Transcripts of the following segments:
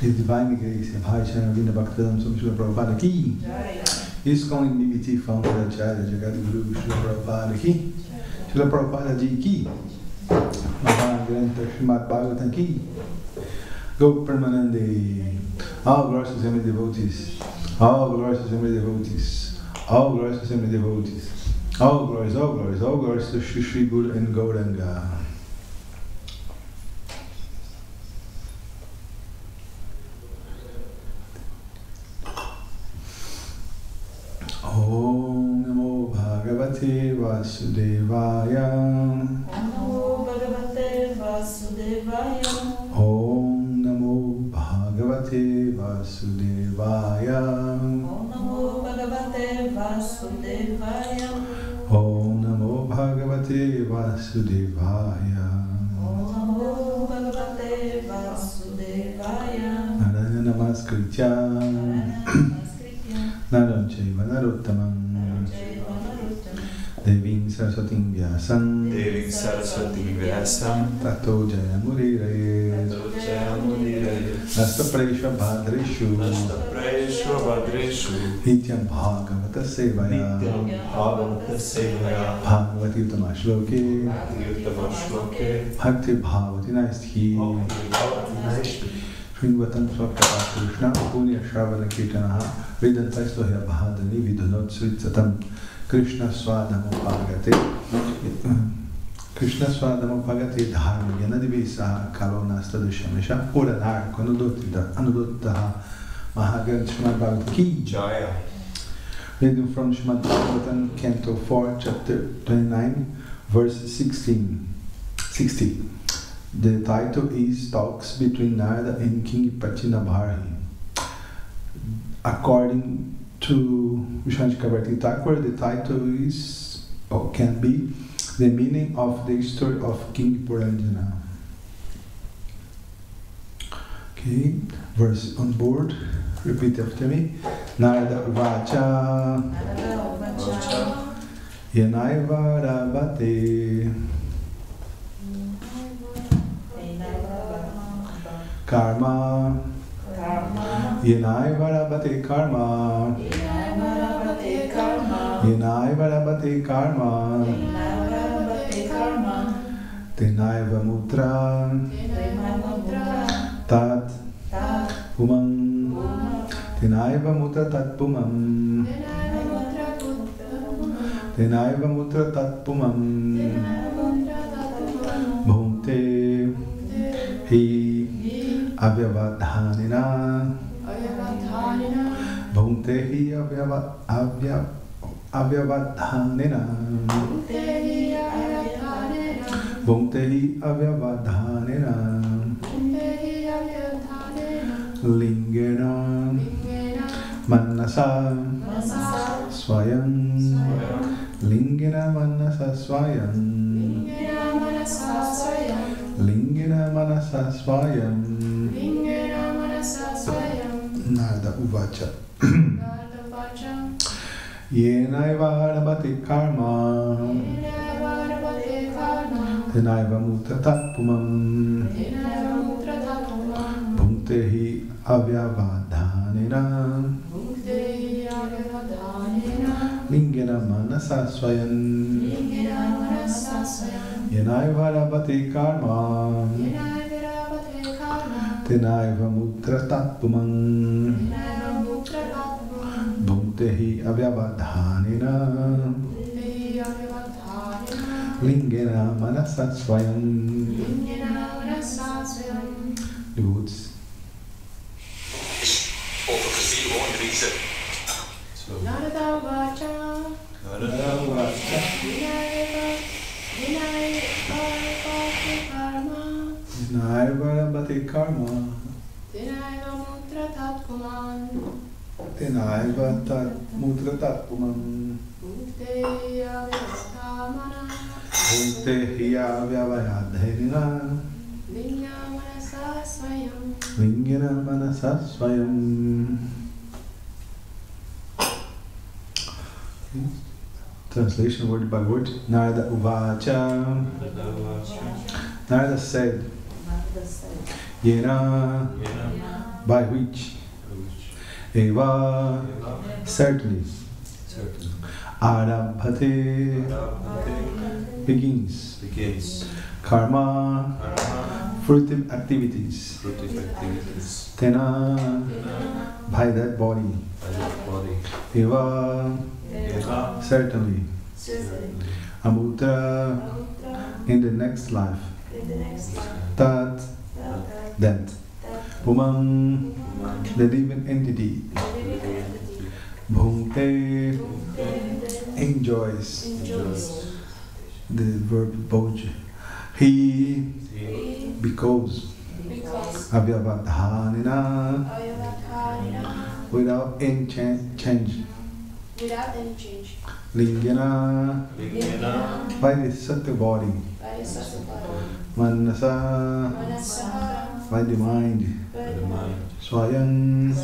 His Divine Grace, Bhai Charanavina Bhaktivedanta Swami Srila Prabhupada ki. ISKCON Niviti Founder Acharya Jagadguru Srila Prabhupada ki. Srila Prabhupada ji ki. Mahagrantha Srimad Bhagavatam ki. Go Permanande. All glories to Semi devotees. All glories to Semi devotees. All glories to Semi devotees. All glories, all glories, all glories to Shri Shri Guru and Gauranga. Om Namo Bhagavate Vasudevaya. Namo Bhagavate Vasudevaya. Om Namo Bhagavate Vasudevaya. Om Namo Bhagavate Vasudevaya. Om Namo Bhagavate Vasudevaya. Om Namo Bhagavate Vasudevaya. Narayana Namaskritya. Naram Chaiva Narottamam. Devim Saraswatim Vyasam. Devim Saraswatim Vyasam. Tato Jayamuriraye. Nasta Praishva Bhadreshu. Nityam Bhagavata Sevaya. Bhagavati Uttama Shloke. Bhakti Bhavati Naisthi. Shringvatam Swakata Krishna. Punya Shravana Kirtanaha. Vedantaistohya Bhadani Vidhanot Sritsatam. Krishna Swadamo Pagate. Krishna Swadamo Pagate Dharma Yanadivisa Kalonasta Dushamesha. Uranar Anudotta Maha Krishna Bhagavad Ki Jaya. Reading from Srimad Bhagavatam, Canto 4, Chapter 29, verse 60. The title is Talks Between Narada and King Pratinabarhi. According to Vishwanath Chakravarti Thakur, the title is, or can be, the meaning of the story of King Puranjana. Okay, verse on board. Repeat after me. Narada Vacha Yanaiva Rabate Karma Yanaiva Rabate Karma Yanaiva Rabate Karma Tenaiva Mutra Tat Umam Tenaiva Mutra Tat Pumam Tenaiva Mutra Tat Pumam Bhumte Hi Avyavadhanina Bhumte Hi avyavadhanena. Bhuntehi avyavadhanena. Lingena manasa swayam. Lingena manasa swayam. Lingena manasa swayam. Narada uvacha. Yenaiva arabhati karma. Tenaiva mutratatpumam. Bhuntehi avyavadhanena. Lingena manasa swayam. Yenaiva arabhati karma. Tenaiva mutratatpumam. Bhuntehi avyavadhanena. Lingena manasa swayam. Devotees. Narada vacha. Vinayva arabhati karma. Vinayva mutratatpumam. Tenaiva mutratatpumam. Bhuntehi avyavadhanena. Bhuntehi avyavadhanena. Lingena manasa swayam. Lingena manasa swayam. Translation word by word. Narada uvacha. Narada said, Yena, by which, Eva, certainly, Arabhate, begins, Karma, fruitive activities, Tena, by that body, Eva, certainly, Amutra, in the next life, Tat, that, Pumam, the living entity, Bhunte, enjoys, the verb bhoj, he, because, Avyavadhanena, without any change, Lingena, by the subtle body, Manasa, by the mind, Swayam,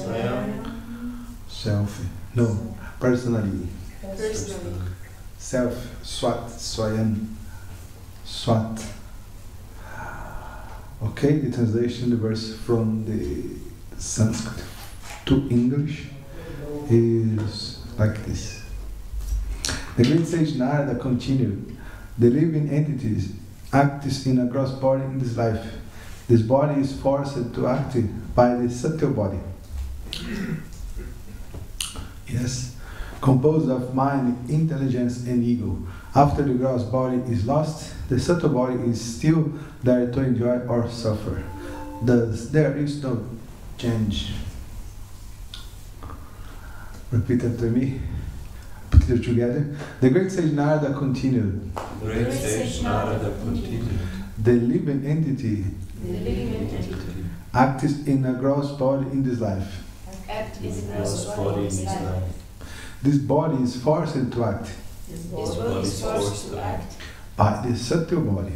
self, no, personally, self, Swat, Swayam, Swat. Okay, the translation, the verse from the Sanskrit to English is like this. The great sage Narada continued, the living entities act in a gross body in this life. This body is forced to act by the subtle body. Yes, composed of mind, intelligence, and ego. After the gross body is lost, the subtle body is still there to enjoy or suffer. Thus, there is no change. Repeat after me. Put it together. The great sage Narada continued. The living entity acts in a gross body in this life. This body is forced to act by the subtle body,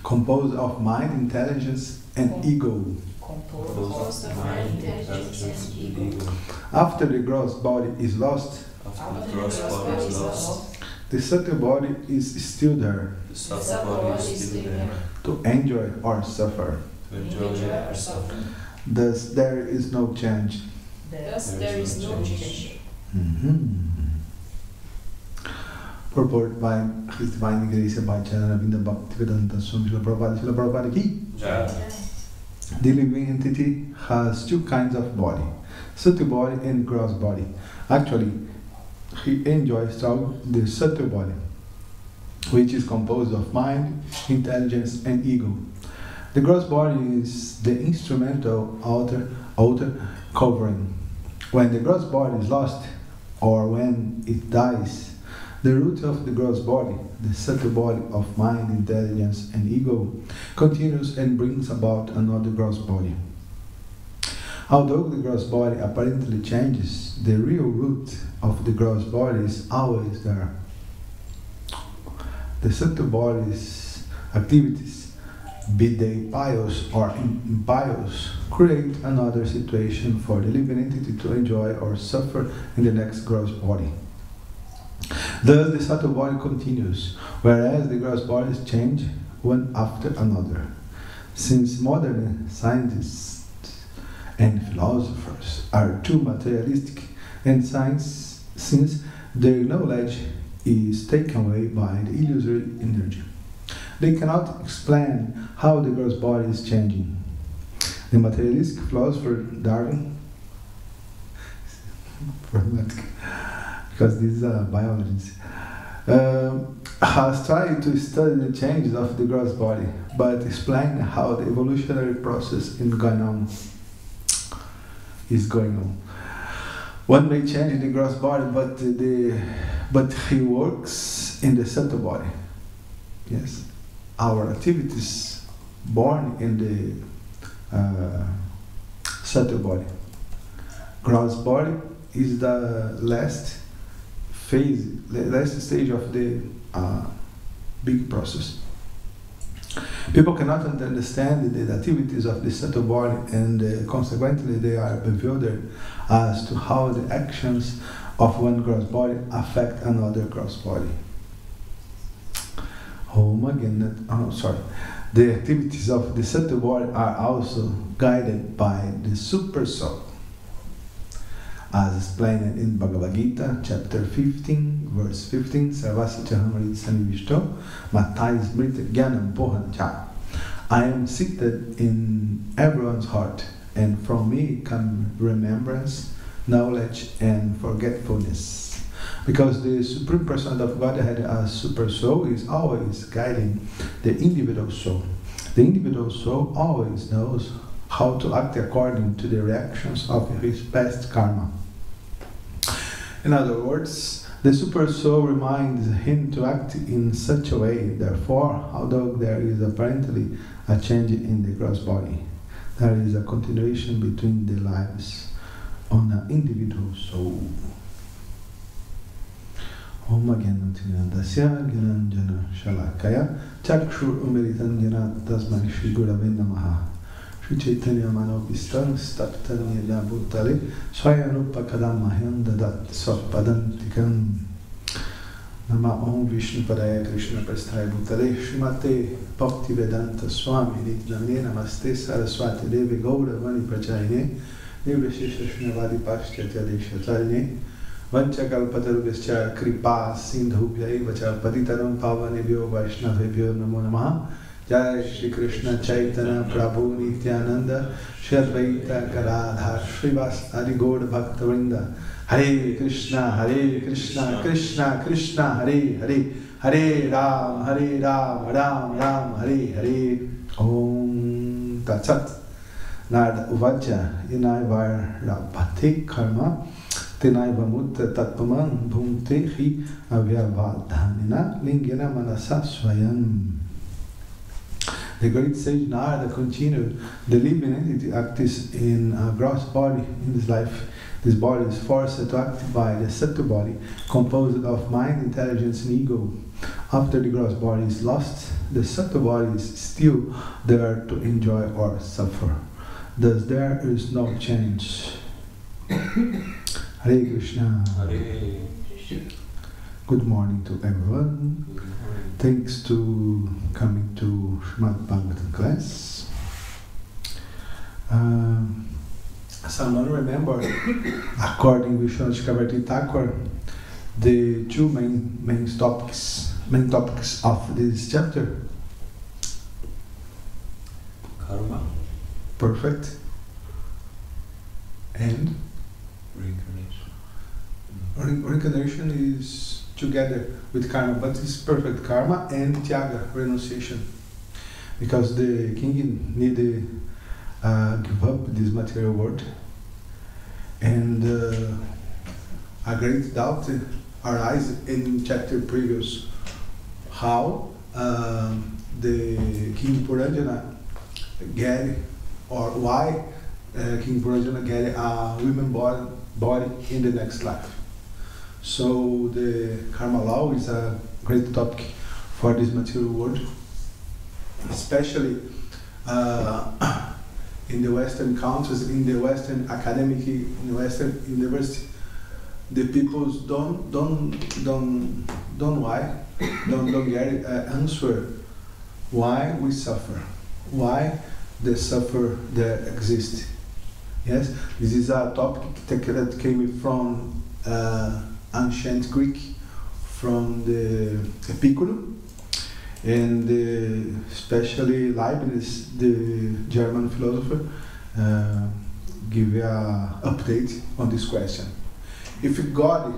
composed of mind, intelligence, and ego. After the gross body is lost, the subtle body is still there to enjoy or suffer. Thus there is no change. Purport by His Divine Grace by Charanavindra Bhaktivedanta Swami Srila Prabhupada ki. The living entity has two kinds of body, subtle body and gross body. Actually, he enjoys the subtle body, which is composed of mind, intelligence, and ego. The gross body is the instrumental outer covering. When the gross body is lost, or when it dies, the root of the gross body, the subtle body of mind, intelligence, and ego, continues and brings about another gross body. Although the gross body apparently changes, the real root of the gross body is always there. The subtle body's activities, be they pious or impious, create another situation for the living entity to enjoy or suffer in the next gross body. Thus, the subtle body continues, whereas the gross bodies change one after another. Since modern scientists and philosophers are too materialistic, and science, since their knowledge is taken away by the illusory energy, they cannot explain how the gross body is changing. The materialistic philosopher Darwin, because this is a biologist, has tried to study the changes of the gross body, but explain how the evolutionary process is going on. One may change the gross body, but he works in the subtle body. Yes, our activities born in the subtle body. Gross body is the last phase, the last stage of the big process. People cannot understand the activities of the subtle body, and consequently they are bewildered as to how the actions of one gross body affect another gross body. The activities of the subtle body are also guided by the super soul, as explained in Bhagavad Gita, chapter 15, verse 15, Sarvasya Sanivishto, Matai Smriti Jnanam Pohancha. I am seated in everyone's heart, and from me come remembrance, knowledge, and forgetfulness. Because the Supreme Personality of Godhead as Super Soul is always guiding the individual soul. The individual soul always knows how to act according to the reactions of his past karma. In other words, the Super Soul reminds him to act in such a way. Therefore, although there is apparently a change in the gross body, there is a continuation between the lives on an individual soul. Om Agyanam Dasya Gyananjana Shalakaya Chakshur Umiritan Jana Tasmai Shri Gurave Namaha Shri Chaitanya Manopistam Staptanya Bhutale Swayanupa Kadamahyam Dadat Swapadantikam Nama Om Vishnu Padaya Krishna Prasthaya Bhutale Srimate Bhakti Vedanta Swami Nityaname Namaste Saraswati Devi Gaura Vani Prachayane Nivrashesha Srinavadi Paschatya Deshatarine Vanchakalpatarubhascha Kripa Sindhubhya Evacha Paditaram Pavanebhyo Vaishnavebhyo Namo Namaha Jai Shri Krishna Chaitanya Prabhu Nityananda Shri Advaita Gadadhar Shrivas Adi Gaura Bhaktavrinda Hare Krishna Krishna Krishna Hare Hare Hare Ram Ram Ram Hare Hare Om Tatsat Narada Uvacha Inaivar Rapate Karma Tenaiva Mutta Tatpaman Bhumte Hi Avyavadhanina Lingena Manasa Swayam. The great sage Narada continued, the living entity acts in a gross body in this life. This body is forced to act by the subtle body, composed of mind, intelligence, and ego. After the gross body is lost, the subtle body is still there to enjoy or suffer. Thus there is no change. Hare Krishna. Hare. Good morning to everyone. Thanks to coming to Srimad Bhagavatam class. Someone remember, according to Vishwanath Chakravarti Thakur, the two main topics of this chapter. Karma. Perfect. And Reincarnation. Reincarnation is together with karma, but it's perfect karma and tyaga, renunciation. Because the king need to give up this material world and a great doubt arises in chapter previous, how the King Puranjana get, or why King Puranjana get a woman body in the next life. So the karma law is a great topic for this material world, especially in the Western countries, in the Western academic, in the Western university. The people don't get answer why we suffer, why the suffer that exist. Yes, this is a topic that came from ancient Greek, from the Epicure, and especially Leibniz, the German philosopher, give a update on this question. If God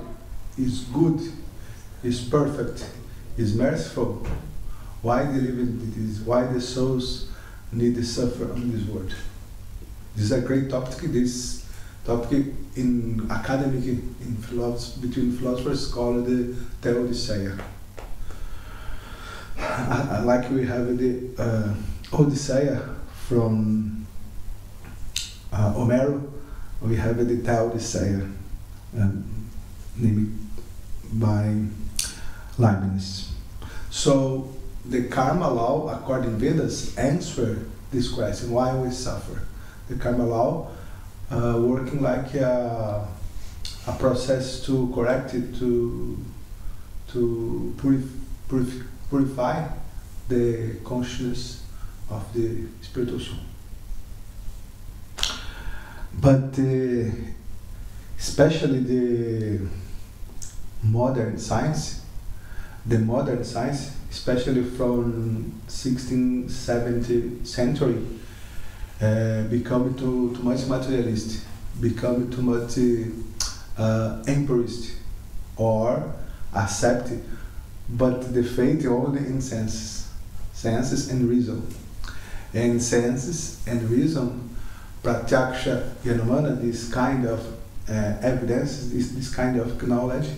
is good, is perfect, is merciful, why why the souls need to suffer on this world? This is a great topic. This topic in academic, in philosophy, between philosophers, called the Theodicea. Like we have the Odyssey from Homero, we have the Theodicea, named by Leibniz. So the karma law, according to Vedas, answer this question: why we suffer? The karma law working like a process to correct it, to purify the consciousness of the spiritual soul. But especially the modern science, especially from 16th, 17th century, become too much materialist, become too much empirist, or accept, but the faith only in senses and reason. And senses and reason, pratyaksha yanamana, this kind of evidence, this kind of knowledge,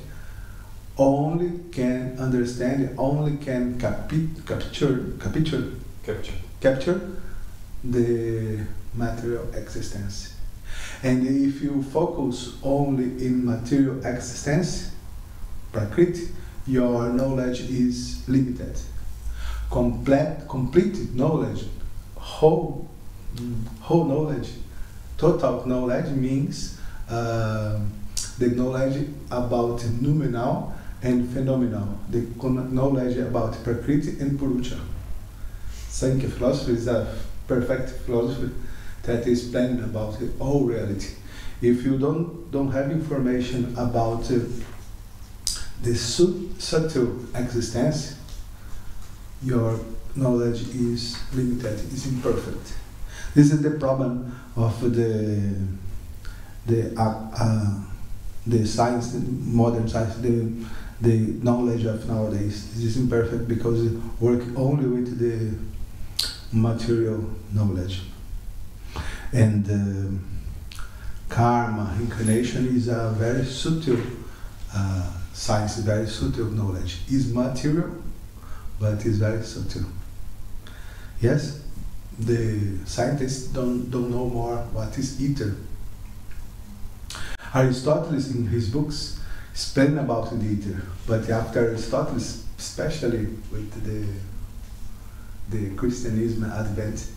only can understand, only can capture the material existence. And if you focus only in material existence, prakriti, your knowledge is limited. Complete knowledge, whole knowledge, total knowledge means the knowledge about noumenal and phenomenal, the knowledge about prakriti and purusha. Sankhya philosophy is a perfect philosophy that is planning about the whole reality. If you don't have information about the subtle existence, your knowledge is limited, is imperfect. This is the problem of the science, the modern science, the knowledge of nowadays. This is imperfect because it works only with the material knowledge. And karma, incarnation, is a very subtle science, very subtle knowledge. It's material, but it's very subtle. Yes, the scientists don't know more what is ether. Aristotle, in his books, explain about the ether, but after Aristotle, especially with the Christianism advent,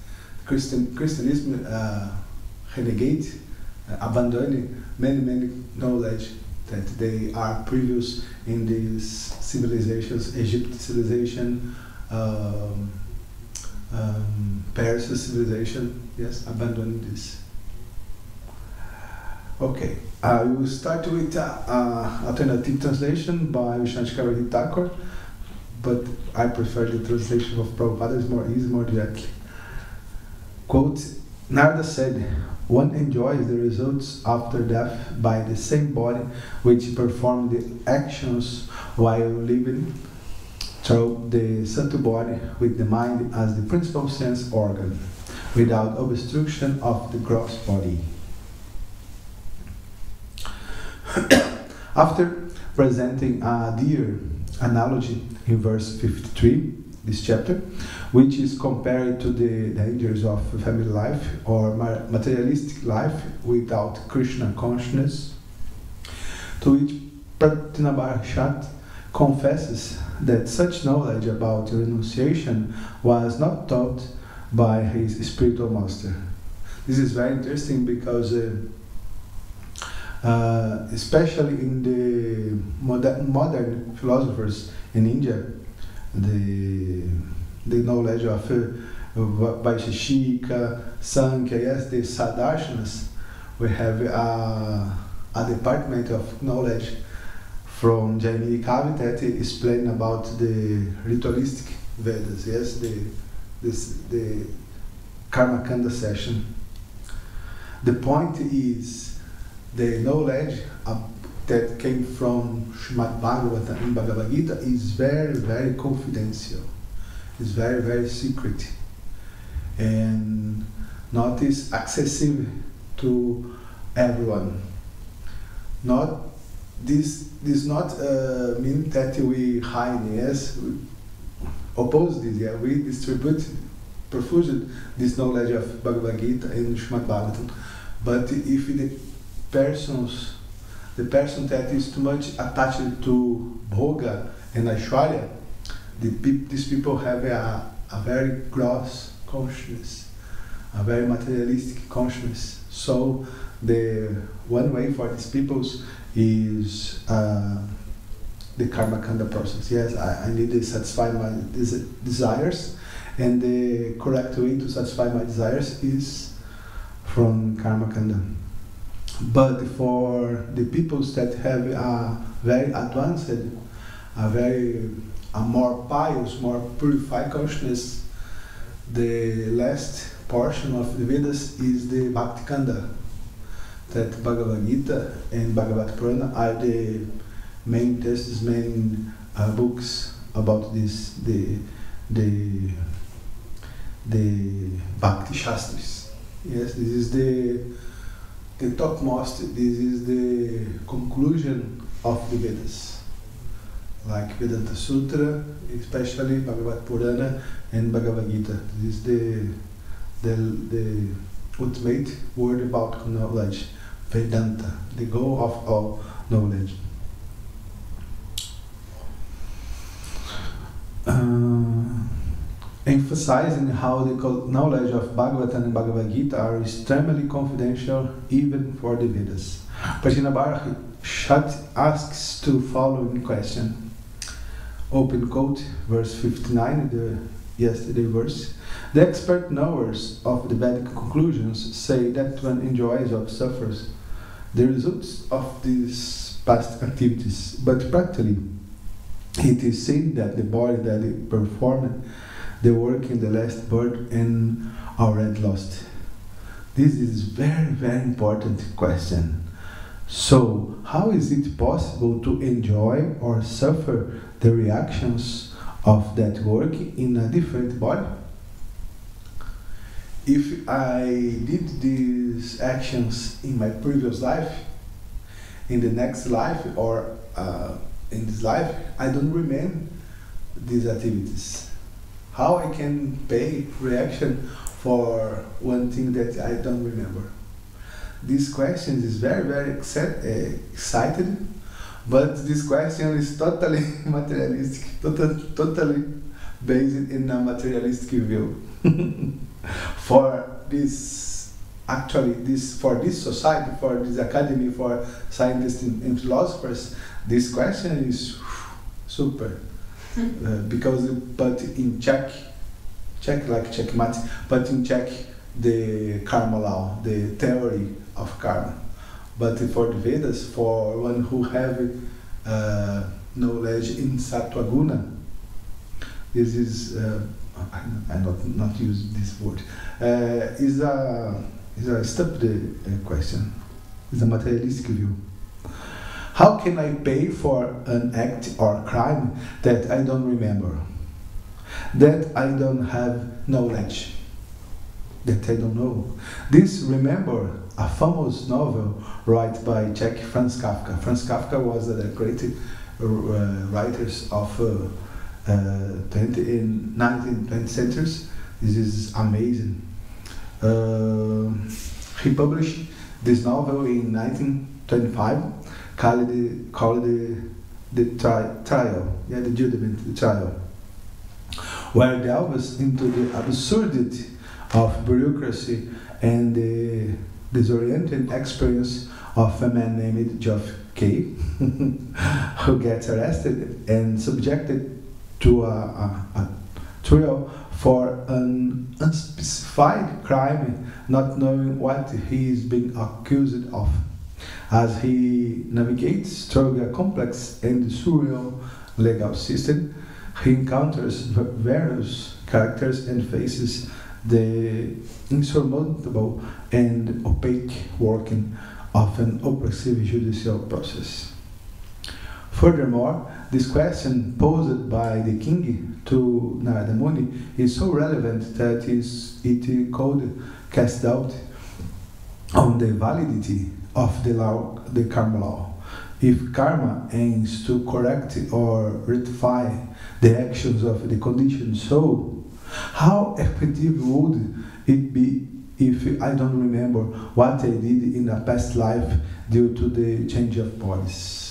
Christianism renegade, abandon many knowledge that they are previous in these civilizations, Egypt civilization, Persia civilization, yes, abandon this. Okay, I will start with alternative translation by Vishnu Thakur, but I prefer the translation of Prabhupada, it's more easy, more direct. Quote, Narada said, one enjoys the results after death by the same body which performed the actions while living through the subtle body with the mind as the principal sense organ, without obstruction of the gross body. After presenting a deer analogy in verse 53, this chapter, which is compared to the dangers of family life or materialistic life without Krishna consciousness, to which Pratinabarshat confesses that such knowledge about renunciation was not taught by his spiritual master. This is very interesting because especially in the modern philosophers in India, the knowledge of Vaisheshika, Sankhya, yes, the Sadarshnas, we have a department of knowledge from Jaimini Kavi that explain about the ritualistic Vedas, yes, the Karma Kanda session. The point is the knowledge that came from Srimad Bhagavatam and Bhagavad Gita is very, very confidential. It's very, very secret, and not is accessible to everyone. Not this not mean that we hide. Yes, we oppose this. Yeah, we distribute profusely this knowledge of Bhagavad Gita and Srimad Bhagavatam. But if the person that is too much attached to Bhoga and Aishwarya, these people have a very gross consciousness, a very materialistic consciousness. So the one way for these peoples is the karma kanda process. Yes, I need to satisfy my desires, and the correct way to satisfy my desires is from karma kanda. But for the peoples that have a very advanced, a more pious, more purified consciousness, the last portion of the Vedas is the Bhakti Kanda. That Bhagavad Gita and Bhagavad Purana are the main texts, main books about this, the Bhakti Shastras. Yes, this is the topmost, this is the conclusion of the Vedas. Like Vedanta Sutra, especially Bhagavad Purana and Bhagavad Gita. This is the ultimate word about knowledge. Vedanta, the goal of all knowledge. Emphasizing how the knowledge of Bhagavatam and Bhagavad Gita are extremely confidential even for the Vedas. Pratinabarshat asks the following question. Open quote, verse 59, the yesterday verse. The expert knowers of the Vedic conclusions say that one enjoys or suffers the results of these past activities, but practically it is seen that the body that performed the work in the last birth and already lost. This is very, very important question. So, how is it possible to enjoy or suffer the reactions of that work in a different body? If I did these actions in my previous life, in the next life, or in this life, I don't remember these activities. How I can pay reaction for one thing that I don't remember? This question is very, very excited, but this question is totally materialistic, totally based in a materialistic view. For this society, for this academy, for scientists and philosophers, this question is super. But in check like checkmate, but in check the karma law, the theory of karma. But for the Vedas, for one who have knowledge in Sattva Guna, this is I not use this word. Is a stupid question. It's a materialistic view. How can I pay for an act or crime that I don't remember? That I don't have knowledge? That I don't know? This remember a famous novel written by Czech Franz Kafka. Franz Kafka was a great writers of 19th, 20th centuries. This is amazing. He published this novel in 1925, called the trial, the judgment, the trial, where delves into the absurdity of bureaucracy and the disorienting experience of a man named Geoff Kay, who gets arrested and subjected to a trial for an unspecified crime, not knowing what he is being accused of. As he navigates through a complex and surreal legal system, he encounters various characters and faces the insurmountable and opaque working of an oppressive judicial process. Furthermore, this question posed by the king to Narada Muni is so relevant that it could cast doubt on the validity of the karma law. If karma aims to correct or rectify the actions of the conditioned soul, how effective would it be if I don't remember what I did in a past life due to the change of bodies?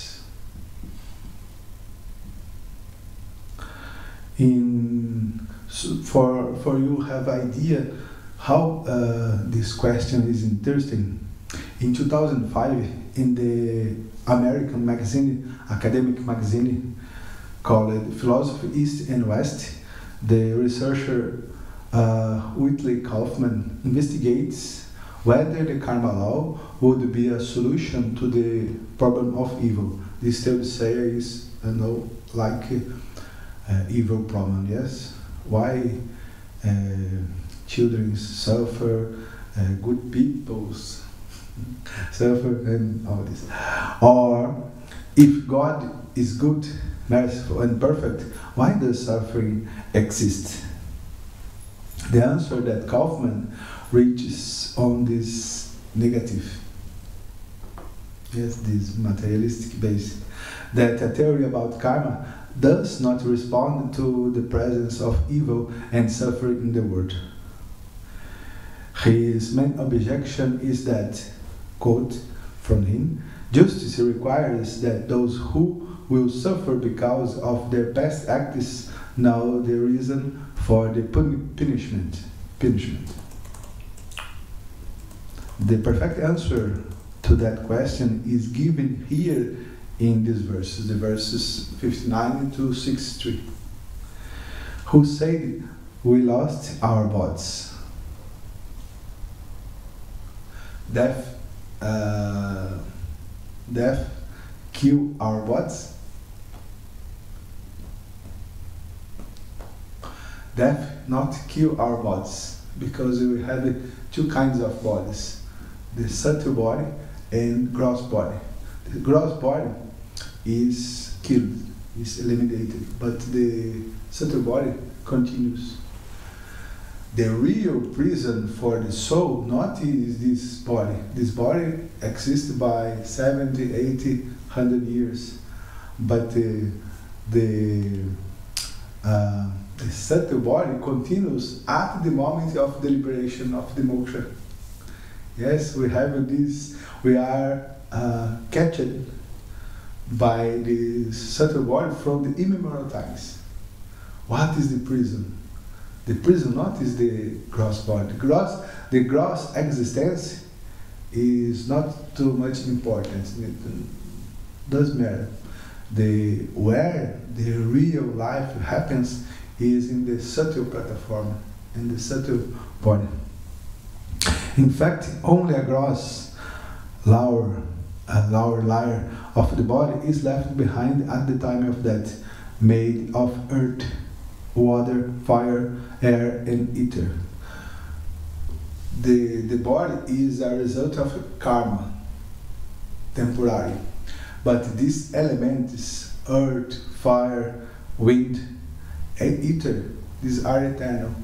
For you have idea how this question is interesting. In 2005, in the American magazine, academic magazine called Philosophy East and West, the researcher Whitley Kaufman investigates whether the karma law would be a solution to the problem of evil. This third say is, like evil problem, yes? Why children suffer, good peoples suffer, and all this. Or if God is good, merciful, and perfect, why does suffering exist? The answer that Kaufman reaches on this negative, yes, this materialistic base, that a theory about karma does not respond to the presence of evil and suffering in the world. His main objection is that, quote from him, justice requires that those who will suffer because of their past acts know the reason for the punishment. The perfect answer to that question is given here in these verses, the verses 59 to 63. Who said we lost our bodies? Death kill our bodies? Death not kill our bodies, because we have two kinds of bodies, the subtle body and gross body. The gross body is killed, is eliminated, but the subtle body continues. The real prison for the soul not is this body. This body exists by 70, 80, 100 years, but the subtle body continues at the moment of the liberation of the moksha. Yes, we have this, we are captured by the subtle body from the immemorial times. What is the prison? The prison not is the gross body. The gross existence is not too much important. It doesn't matter. Where the real life happens is in the subtle platform, in the subtle body. In fact, only a gross, lower layer of the body is left behind at the time of death, made of earth, water, fire, air, and ether. The body is a result of karma, temporary. But these elements, earth, fire, wind, and ether, these are eternal.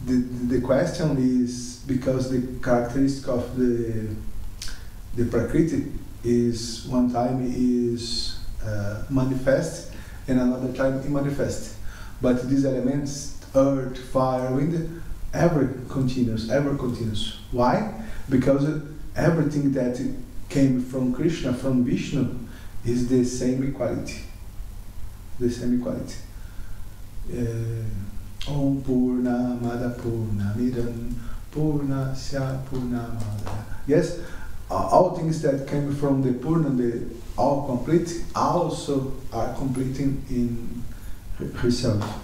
the question is because the characteristic of the Prakriti is one time is manifest and another time immanifest. But these elements, earth, fire, wind, ever continuous. Why? Because everything that came from Krishna, from Vishnu, is the same equality. Om Purna Mada Purna Midam Purna Sya Purna Mada. Yes, all things that came from the Purna, the all complete, also are completing in herself.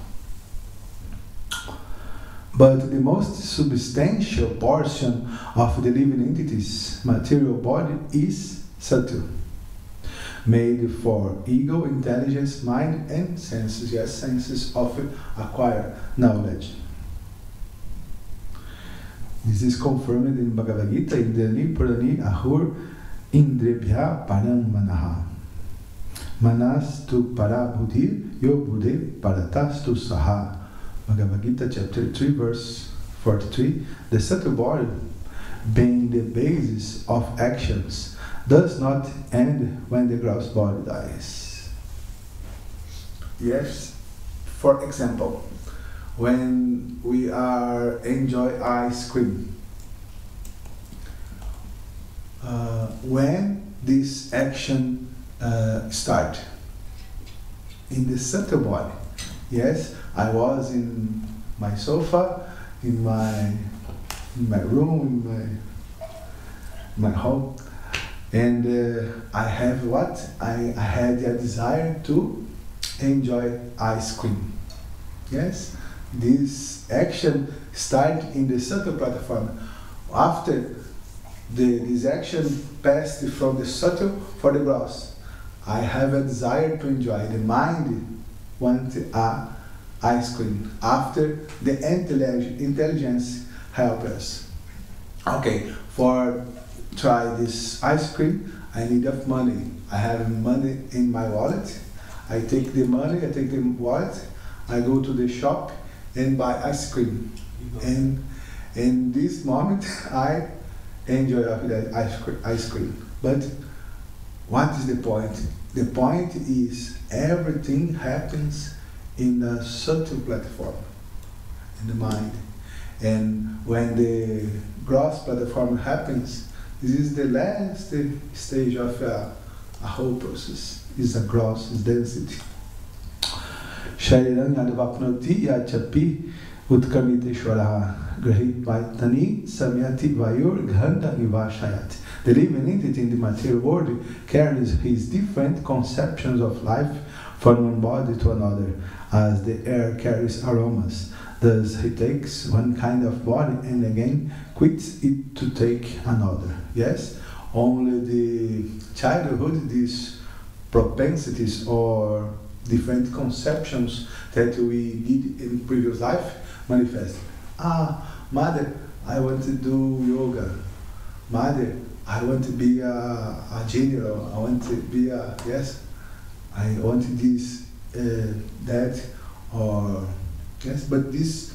But the most substantial portion of the living entity's material body is subtle, made for ego, intelligence, mind, and senses. Yes, senses of acquire knowledge. This is confirmed in Bhagavad Gita in the Nipurani Ahur Indrebhya Param Manaha. Manas tu para buddhi, yo buddhi paratas tu saha. Bhagavad Gita chapter 3 verse 43. The subtle body, being the basis of actions, does not end when the gross body dies. Yes, for example, when we are enjoy ice cream, when this action start in the subtle body. Yes, I was in my sofa, in my room, in my home, and I have what? I had a desire to enjoy ice cream. Yes, this action start in the subtle platform. After this action passed from the subtle for the gross, I have a desire to enjoy. The mind wants ice cream. After the intelligence help us. Okay, for try this ice cream, I need of money. I have money in my wallet. I take the money, I take the wallet, I go to the shop and buy ice cream. And in this moment, I enjoy that ice cream. But what is the point? The point is everything happens in a subtle platform, in the mind. And when the gross platform happens, this is the last stage of a whole process. It's a gross, it's density. Shariran yadvapnoti yachapi utkamite shwaraha grahit vaitani samyati vayur ghanda ivashayat. The living entity in the material world carries his different conceptions of life from one body to another, as the air carries aromas. Thus he takes one kind of body and again quits it to take another. Yes, only the childhood, these propensities or different conceptions that we did in previous life manifest. Mother, I want to do yoga. Mother, I want to be a general. I want to be I want this, that, or yes. But this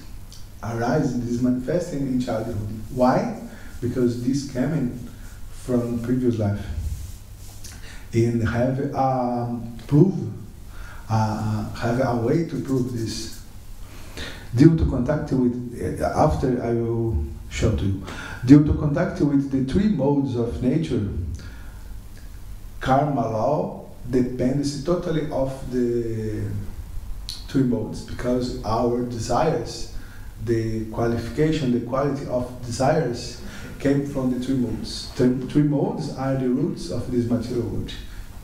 arises, this manifesting in childhood. Why? Because this came from previous life, and have a way to prove this. Due to contact with, after I will show to you, due to contact with the three modes of nature, karma law depends totally of the three modes, because our desires, the qualification, the quality of desires came from the three modes. Three modes are the roots of this material world.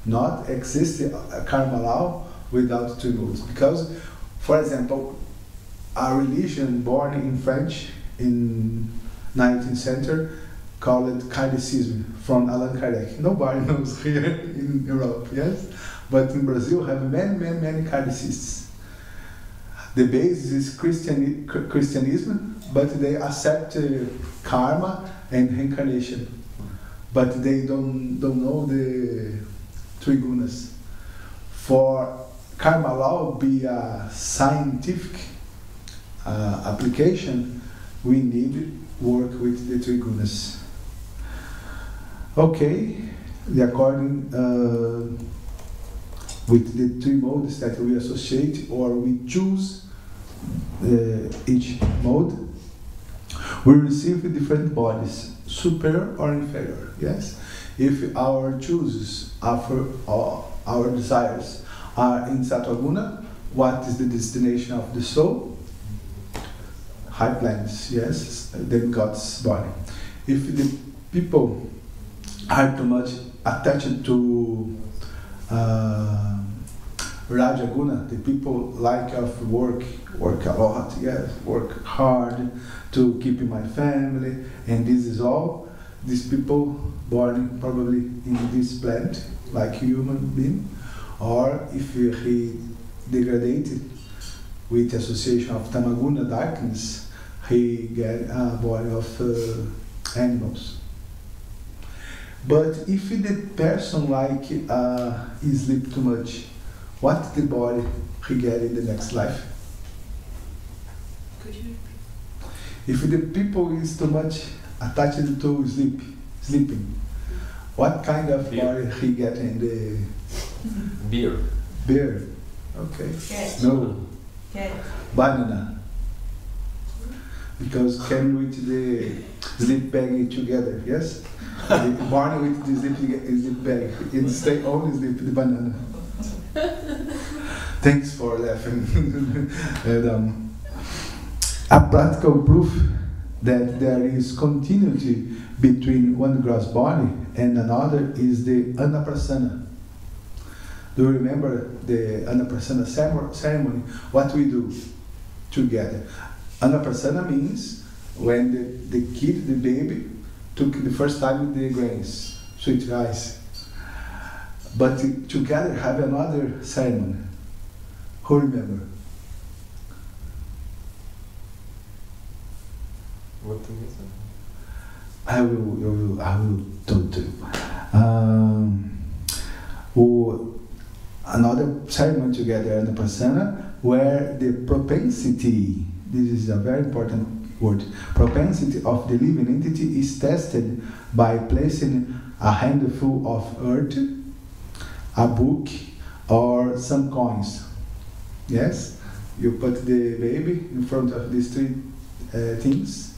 Not exist a karma law without three modes. Because, for example, a religion born in French in 19th century called Kardeccism from Allan Kardec. Nobody knows here in Europe, yes? But in Brazil have many Kardecists. The basis is Christianism, but they accept karma and reincarnation. But they don't know the three gunas. For karma law be a scientific application, we need work with the three gunas. Okay, according with the three modes that we associate or we choose each mode, we receive different bodies, superior or inferior. Yes, if our choices after our desires are in Sattva Guna, what is the destination of the soul? High planes, yes, then God's body. If the people are too much attached to Rajaguna, the people like of work a lot, yes, work hard to keep my family, and this is all. These people born probably in this planet, like human being, or if he degraded with association of Tamaguna darkness, he get a body of animals. But if the person like sleep too much, what the body he get in the next life? Could you repeat? If the people is too much attached to sleeping, what kind of body he get in the bear? Okay. Cat. No. Cat. Banana. Because came with the sleep bag together, yes? Born with the sleep bag. It stay only sleep the banana. Thanks for laughing. And, a practical proof that there is continuity between one gross body and another is the Anaprasana. Do you remember the Anaprasana ceremony? What we do together? Anaprasana means when the kid, the baby, took the first time the grains, sweet rice. But together have another ceremony. Who remember? What the reason? I will talk to you. Another ceremony together, Anaprasana, where the propensity, this is a very important word, propensity of the living entity is tested by placing a handful of earth, a book, or some coins. Yes? You put the baby in front of these three things,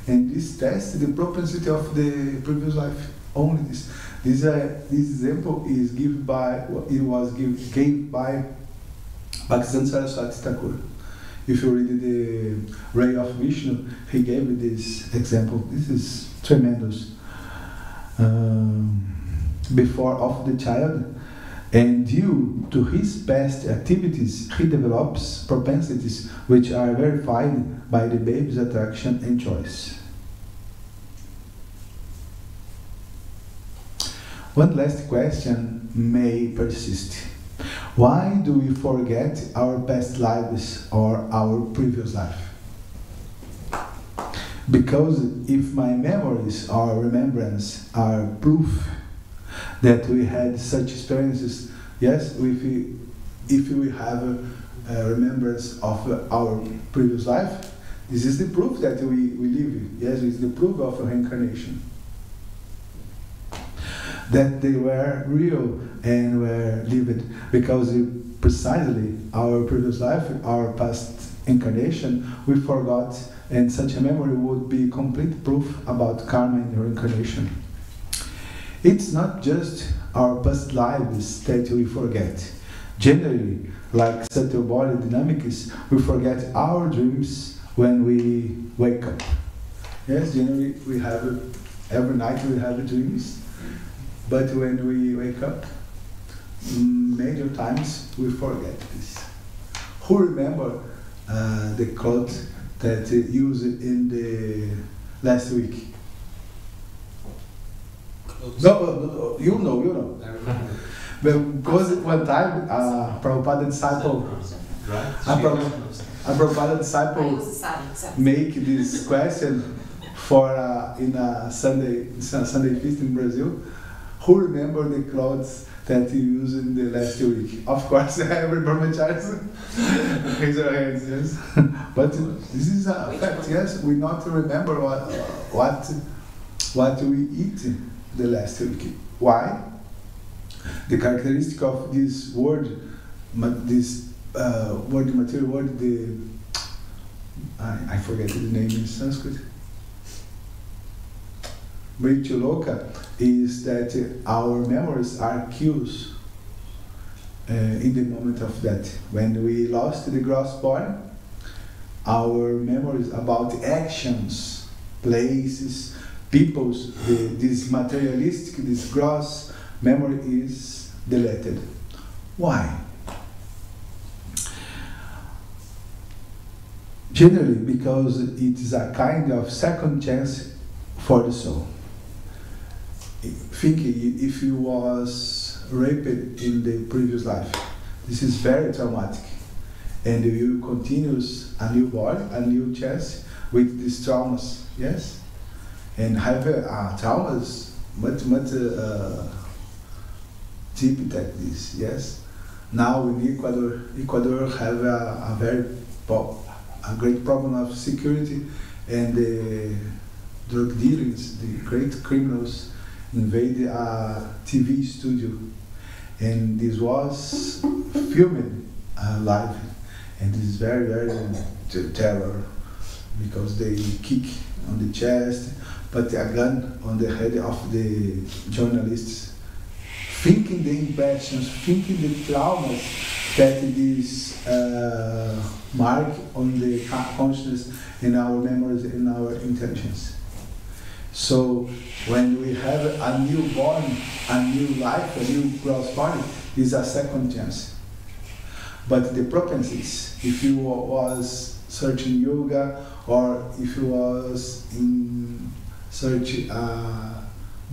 and this tests the propensity of the previous life. Only this. This example is given by Bhaktisiddhanta Saraswati Thakur. If you read the Ray of Vishnu, he gave this example. This is tremendous. Before of the child, and due to his past activities, he develops propensities which are verified by the baby's attraction and choice. One last question may persist. Why do we forget our past lives or our previous life? Because if my memories or remembrance are proof that we had such experiences, yes, if we have a remembrance of our previous life, this is the proof that we live. Yes, it's the proof of reincarnation. That they were real and were lived, because precisely our previous life, our past incarnation, we forgot, and such a memory would be complete proof about karma and reincarnation. It's not just our past lives that we forget. Generally, like subtle body dynamics, we forget our dreams when we wake up. Yes, generally we have, every night we have dreams. But when we wake up, many times we forget this. Who remember the clothes that used in the last week? Clothes. No, you know. I remember. Because one time, Prabhupada disciple, Right? a Prabhupada disciple make this question for in a Sunday feast in Brazil. Who remember the clothes that you used in the last week? Of course, every brahmacharis raise their hands, yes. But this is a fact, yes. We not remember what we eat the last week. Why? The characteristic of this word, material word, I forget the name in Sanskrit. Mrityuloka is that our memories are cues in the moment of death. When we lost the gross body, our memories about actions, places, peoples, this materialistic, this gross memory is deleted. Why? Generally, because it is a kind of second chance for the soul. Think if you was raped in the previous life, this is very traumatic, and you continues a new body, a new chance with these traumas, yes, and have traumas much deep like this, yes. Now in Ecuador have a great problem of security, and the drug dealers, the great criminals, invaded a TV studio, and this was filmed live, and this is very, very terror, because they kick on the chest, put a gun on the head of the journalists, thinking the impressions, thinking the traumas that this mark on the consciousness, in our memories, in our intentions. So when we have a newborn, a new life, a new gross body, is a second chance. But the propensities, if you was searching yoga, or if you was in search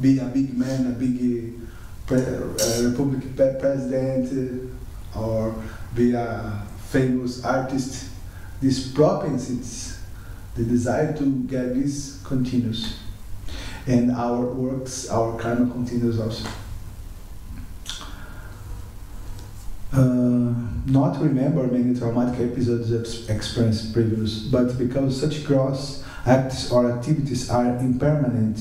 be a big man, a big republic president, or be a famous artist, these propensities, the desire to get this continues. And our works, our karma continues also. Not remember many traumatic episodes experienced previous, but because such gross acts or activities are impermanent.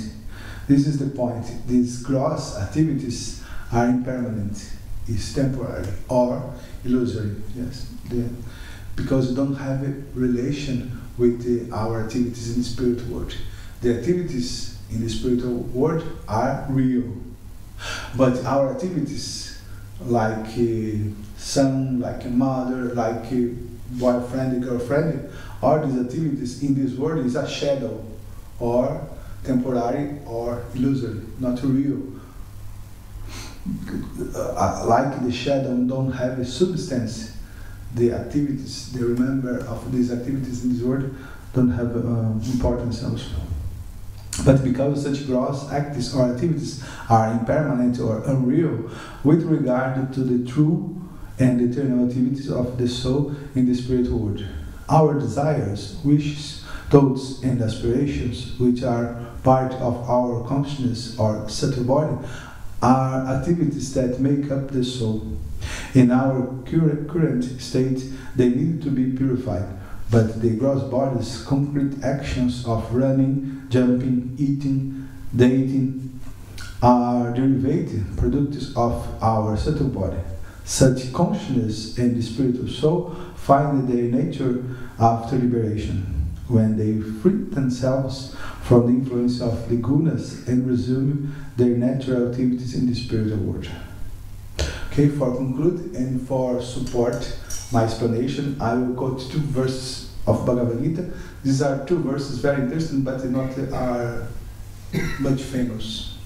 This is the point. These gross activities are impermanent, is temporary or illusory. Yes, because we don't have a relation with our activities in the spiritual world. The activities in the spiritual world are real, but our activities, like son, like a mother, like a boyfriend, a girlfriend, all these activities in this world is a shadow, or temporary or illusory, not real. Like the shadow don't have a substance, the activities, the remember of these activities in this world don't have importance also. But because such gross acts or activities are impermanent or unreal with regard to the true and eternal activities of the soul in the spiritual world, our desires, wishes, thoughts and aspirations, which are part of our consciousness or subtle body, are activities that make up the soul. In our current state, they need to be purified, but the gross body's concrete actions of running, jumping, eating, dating are derivative products of our subtle body. Such consciousness and the spiritual soul find their nature after liberation, when they free themselves from the influence of the gunas and resume their natural activities in the spiritual world. Okay, for conclude and for support my explanation, I will quote 2 verses of Bhagavad Gita. These are 2 verses, very interesting, but not are much famous.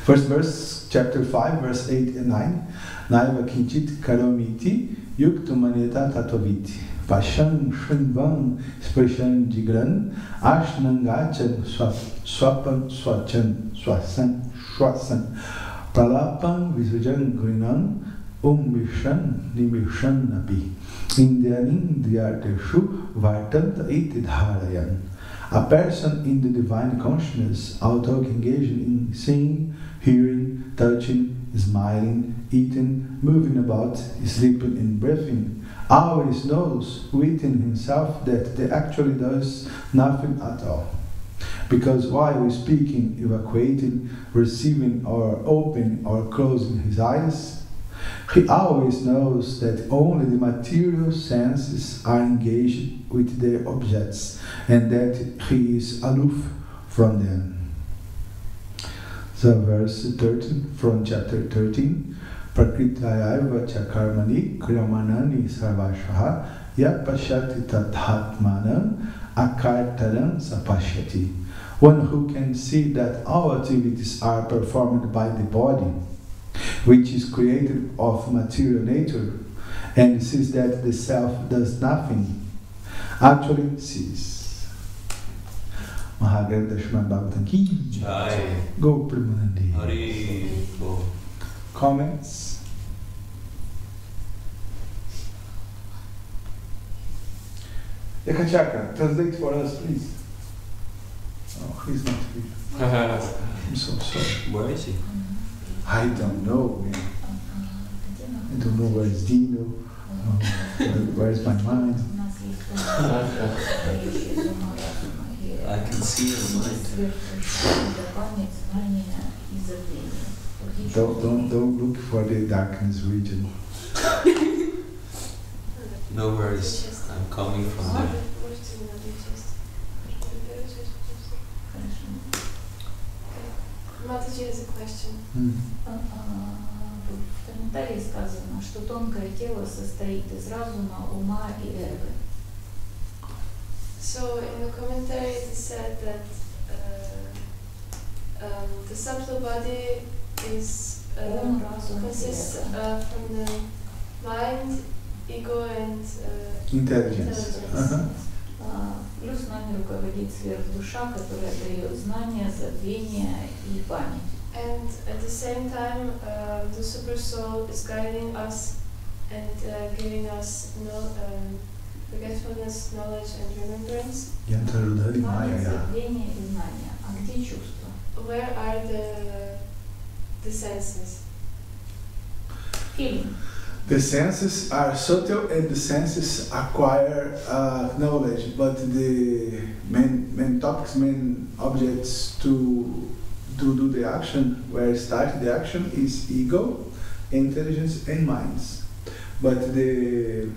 First verse, chapter 5, verse 8 and 9. Naiva kinchit karomiti yuktumaneta tatoviti. Pashan shrinvam sprishan jigran ashnangachan swapan swachan swasan swasan pralapam visujan grinam mishan nimishan nabi. Indriyanishu vartanta iti dharayan. A person in the divine consciousness, although engaged in seeing, hearing, touching, smiling, eating, moving about, sleeping and breathing, always knows within himself that he actually does nothing at all. Because while speaking, evacuating, receiving or opening or closing his eyes, he always knows that only the material senses are engaged with the objects and that he is aloof from them. So verse 13 from chapter 13, Prakritayaiva chakarmani kriyamanani sarvashaha yapashati tathatmanam akartaram sapashyati. One who can see that all activities are performed by the body, which is created of material nature, and sees that the self does nothing, actually sees. Maha Krishna Bhagavatam ki jai. Go Premanandi. Hari Bol. Comments? Ekachaka, translate for us, please. Oh, he's not here. I'm so sorry. Where is he? I don't know. I don't know where is Dino. Where is my mind? I can see your mind. Don't look for the darkness region. No worries. I'm coming from there. Mataji has a question. В комментарии сказано, что тонкое тело состоит из разума, ума и эго. So in the commentary it is said that the subtle body is consists from the mind, ego and Intelligence. Плюс нами руководит сверхдуша, которая дает знания, забвение и память. And at the same time, the super soul is guiding us and giving us forgetfulness, knowledge, and remembrance. Память, забвение и знания. А где чувства? Where are the senses? Feeling. The senses are subtle and the senses acquire knowledge, but the main topics, main objects to do the action, where start the action is ego, intelligence and minds. But the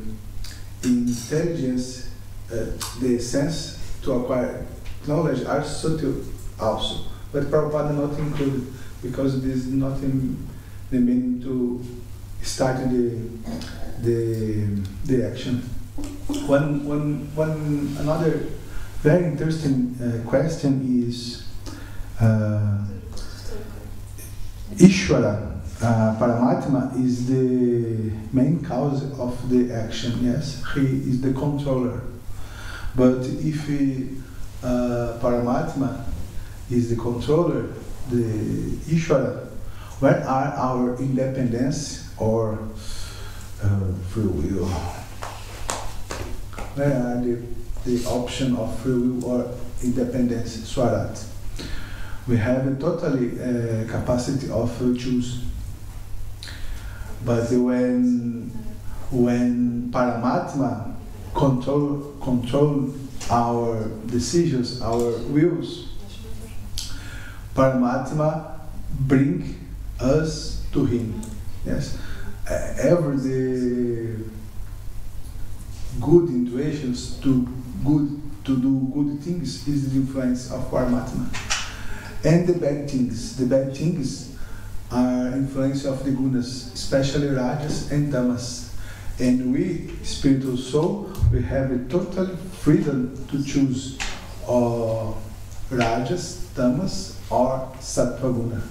intelligence, the sense to acquire knowledge are subtle also. But Prabhupada not included because it is not in the meaning to start the action. Another very interesting question is Ishvara, Paramatma is the main cause of the action, yes, he is the controller. But if Paramatma is the controller, the Ishvara, where are our independence or free will? Where are the option of free will or independence, Swarat? We have a totally capacity of choose. But when Paramatma control our decisions, our wills, Paramatma bring us to him. Yes, the good intuitions to do good things is the influence of Paramatma. And the bad things are influence of the gunas, especially rajas and tamas. And we, spiritual soul, we have a total freedom to choose rajas, tamas, or sattva guna.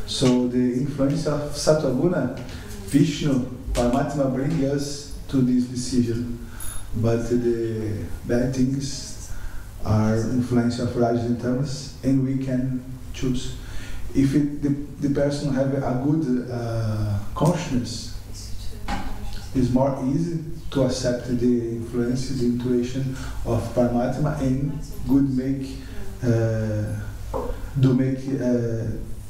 So the influence of sattva guna, Vishnu, Paramatma bring us to this decision. But the bad things are influence of rajas and tamas, and we can choose. If the person have a good consciousness, it's more easy to accept the influence, the intuition of Paramatma, and make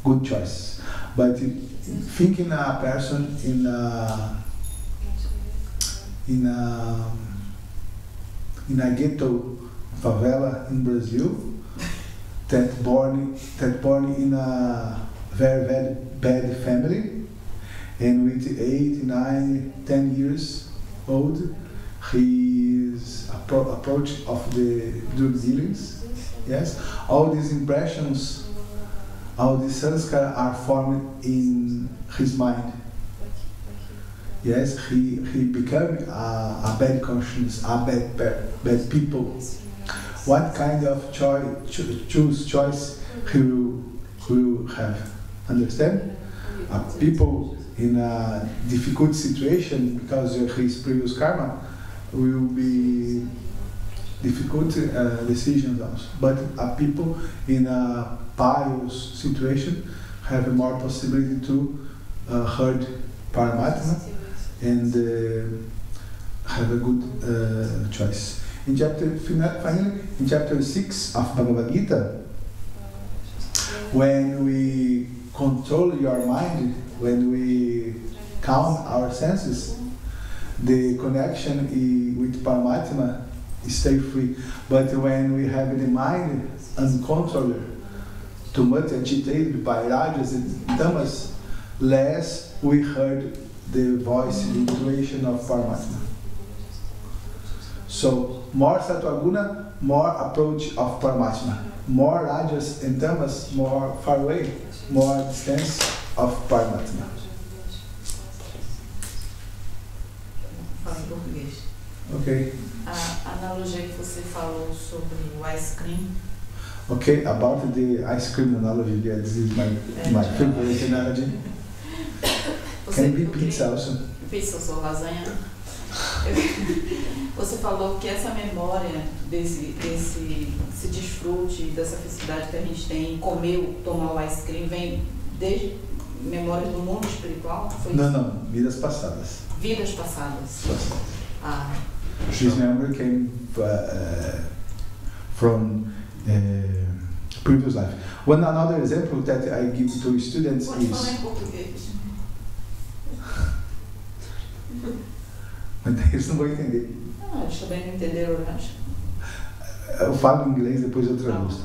good choice. But thinking a person in a ghetto favela in Brazil that born in a very, very bad family, and with 8, 9, 10 years old, his approach of the drug dealings, yes, all these impressions, all these sanskara are formed in his mind. Yes, he became a bad conscience, a bad people. What kind of choice he will have? Understand? People in a difficult situation because of his previous karma will be difficult decisions also. But people in a pious situation have more possibility to hurt Paramatma and have a good choice. Finally, in chapter 6 of Bhagavad Gita, when we control your mind, when we calm our senses, the connection with Paramatma stay free. But when we have the mind uncontrolled, too much agitated by rajas and tamas, less we heard the voice, the intuition of Paramatma. So, more Sattva-guna, more approach of Paramatma. More rajas and tamas, more far away, more distance of Paramatma. Fala em português. Okay. A analogia que você falou sobre o ice cream. Okay, about the ice cream analogy, yeah, this is my favorite analogy. Can be pizza also. Pizza ou lasanha. Você falou que essa memória desse desfrute, dessa felicidade que a gente tem em comer ou tomar o ice cream vem desde memórias do mundo espiritual? Foi isso? Não, vidas passadas. Vidas passadas. Ah. This memory came from previous life. One another example that I give to students Pode is. falar em português. Mas eles não vão entender. Ah, eles também não entenderam, eu acho. Eu falo em inglês, depois eu traduzo.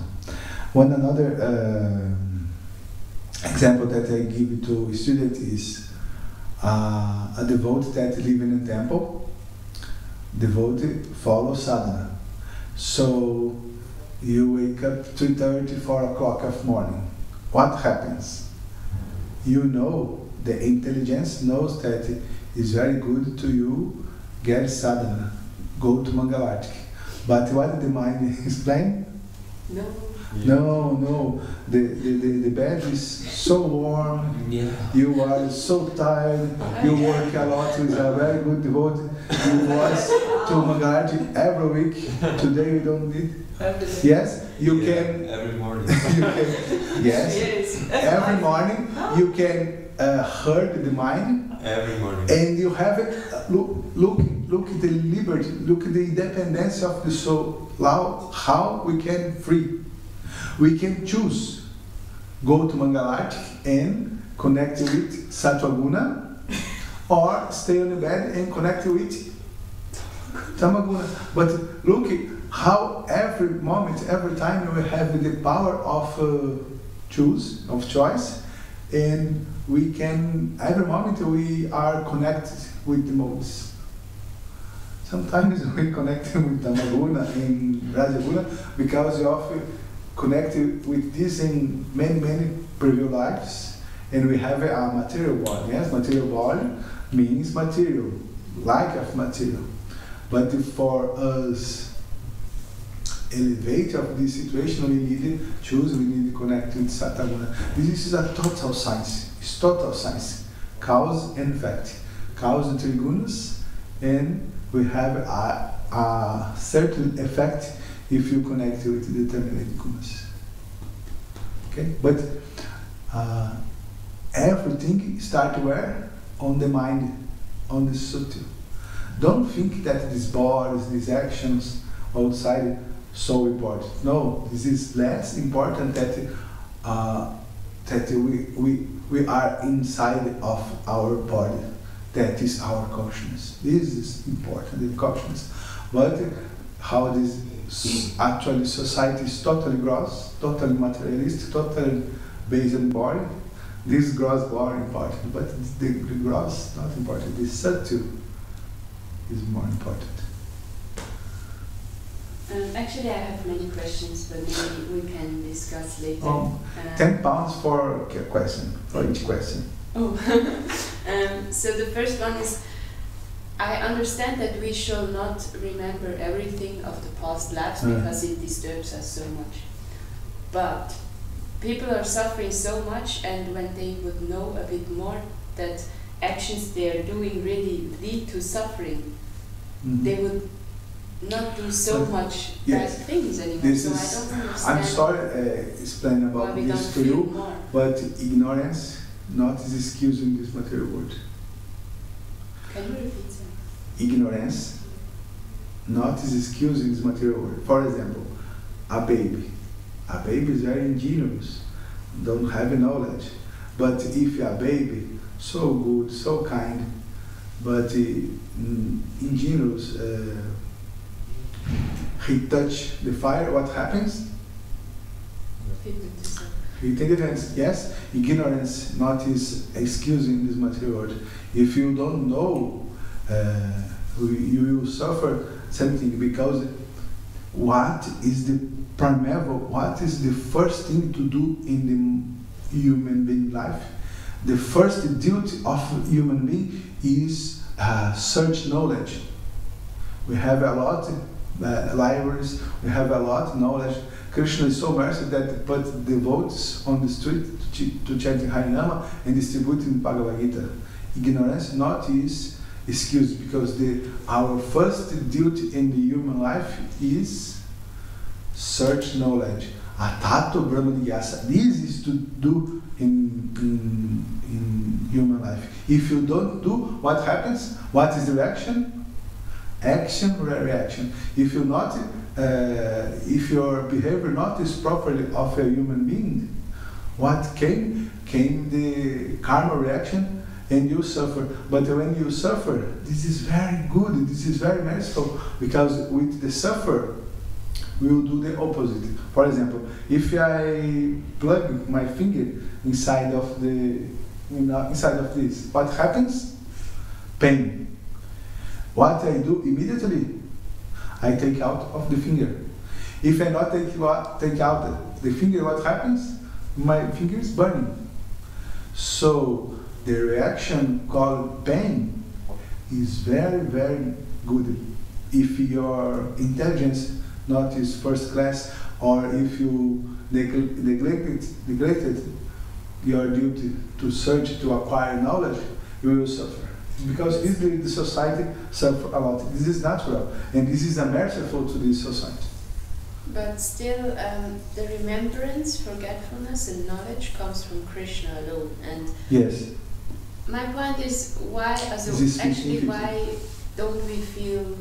One another example that I give to students is a devotee that lives in a temple. Devotee follows sadhana. So you wake up 3:30, 4 o'clock of morning. What happens? You know, the intelligence knows that it's very good to you get sadhana, go to Mangalartik. But what did the mind explain? No. No. The bed is so warm. Yeah. You are so tired. You work a lot with a very good devotee. You was to Mangalartik every week. Today you don't need. Yes, you can. Every morning. You can. Yes. Every morning you can hurt the mind. Every morning. And you have it. Look at the liberty. Look at the independence of the soul. How we can free. We can choose. Go to Mangalartik and connect with Sattva-guna, or stay on the bed and connect with Tamaguna. But look how every moment, every time we have the power of choice, and we can, every moment we are connected with the modes. Sometimes we connect with Tamaguna and Rajaguna because of connected with this in many previous lives, and we have a material body. Yes, material body means material, like of material. But for us elevate of this situation, we need to choose, we need to connect with Sattva-guna. This is a total science. It's total science. Cause and effect. Cause and trigunas, and we have a certain effect if you connect with the determinate gunas. Okay? But everything starts where? On the mind, on the subtle. Don't think that these bodies, these actions outside so important. No, this is less important that we we are inside of our body. That is our consciousness. This is important, the consciousness. But how this actually society is totally gross, totally materialistic, totally based on body. This gross more important, but the gross not important. The subtle is more important. Actually, I have many questions, but maybe we can discuss later. 10 pounds for a question, for each question. Oh, so the first one is, I understand that we shall not remember everything of the past lives because it disturbs us so much. But people are suffering so much, and when they would know a bit more that actions they are doing really lead to suffering, they would not do so much bad things anymore. So I don't understand. I'm sorry explain about this to you, more. But ignorance not is excuse in this material world. Can you repeat that? Ignorance not is excuse in this material world. For example, a baby. A baby is very ingenious, don't have knowledge. But if a baby, so good, so kind, but ingenious, he touch the fire, what happens? He take it, yes, ignorance not is excuse in this material world. If you don't know, you will suffer something, because what is the primeval, what is the first thing to do in the human being life? The first duty of human being is search knowledge. We have a lot libraries, we have a lot of knowledge. Krishna is so merciful that put devotees on the street to chanting Harinama and distributing Bhagavad Gita. Ignorance not is excuse, because our first duty in the human life is search knowledge. Atato Brahma Jigyasa. This is to do in human life. If you don't do, what happens? What is the reaction? Action, reaction. If you not, if your behavior not is properly of a human being, what came? Came the karma reaction, and you suffer. But when you suffer, this is very good. This is very merciful, because with the suffer, we will do the opposite. For example, if I plug my finger inside of this, what happens? Pain. What I do immediately, I take out of the finger. If I not take out the finger, what happens? My finger is burning. So the reaction called pain is very, very good. If your intelligence not is first class, or if you neglected your duty to search, to acquire knowledge, you will suffer. Because the society suffer a lot. This is natural, and this is a merciful to this society. But still, the remembrance, forgetfulness, and knowledge comes from Krishna alone. And yes. My point is, why? Why don't we feel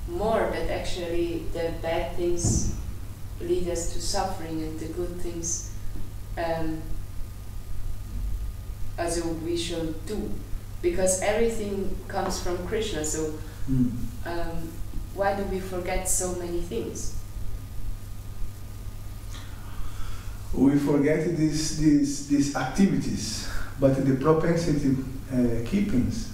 more that actually the bad things lead us to suffering, and the good things, as we should do? Because everything comes from Krishna, so why do we forget so many things? We forget these activities, but the propensity keepings.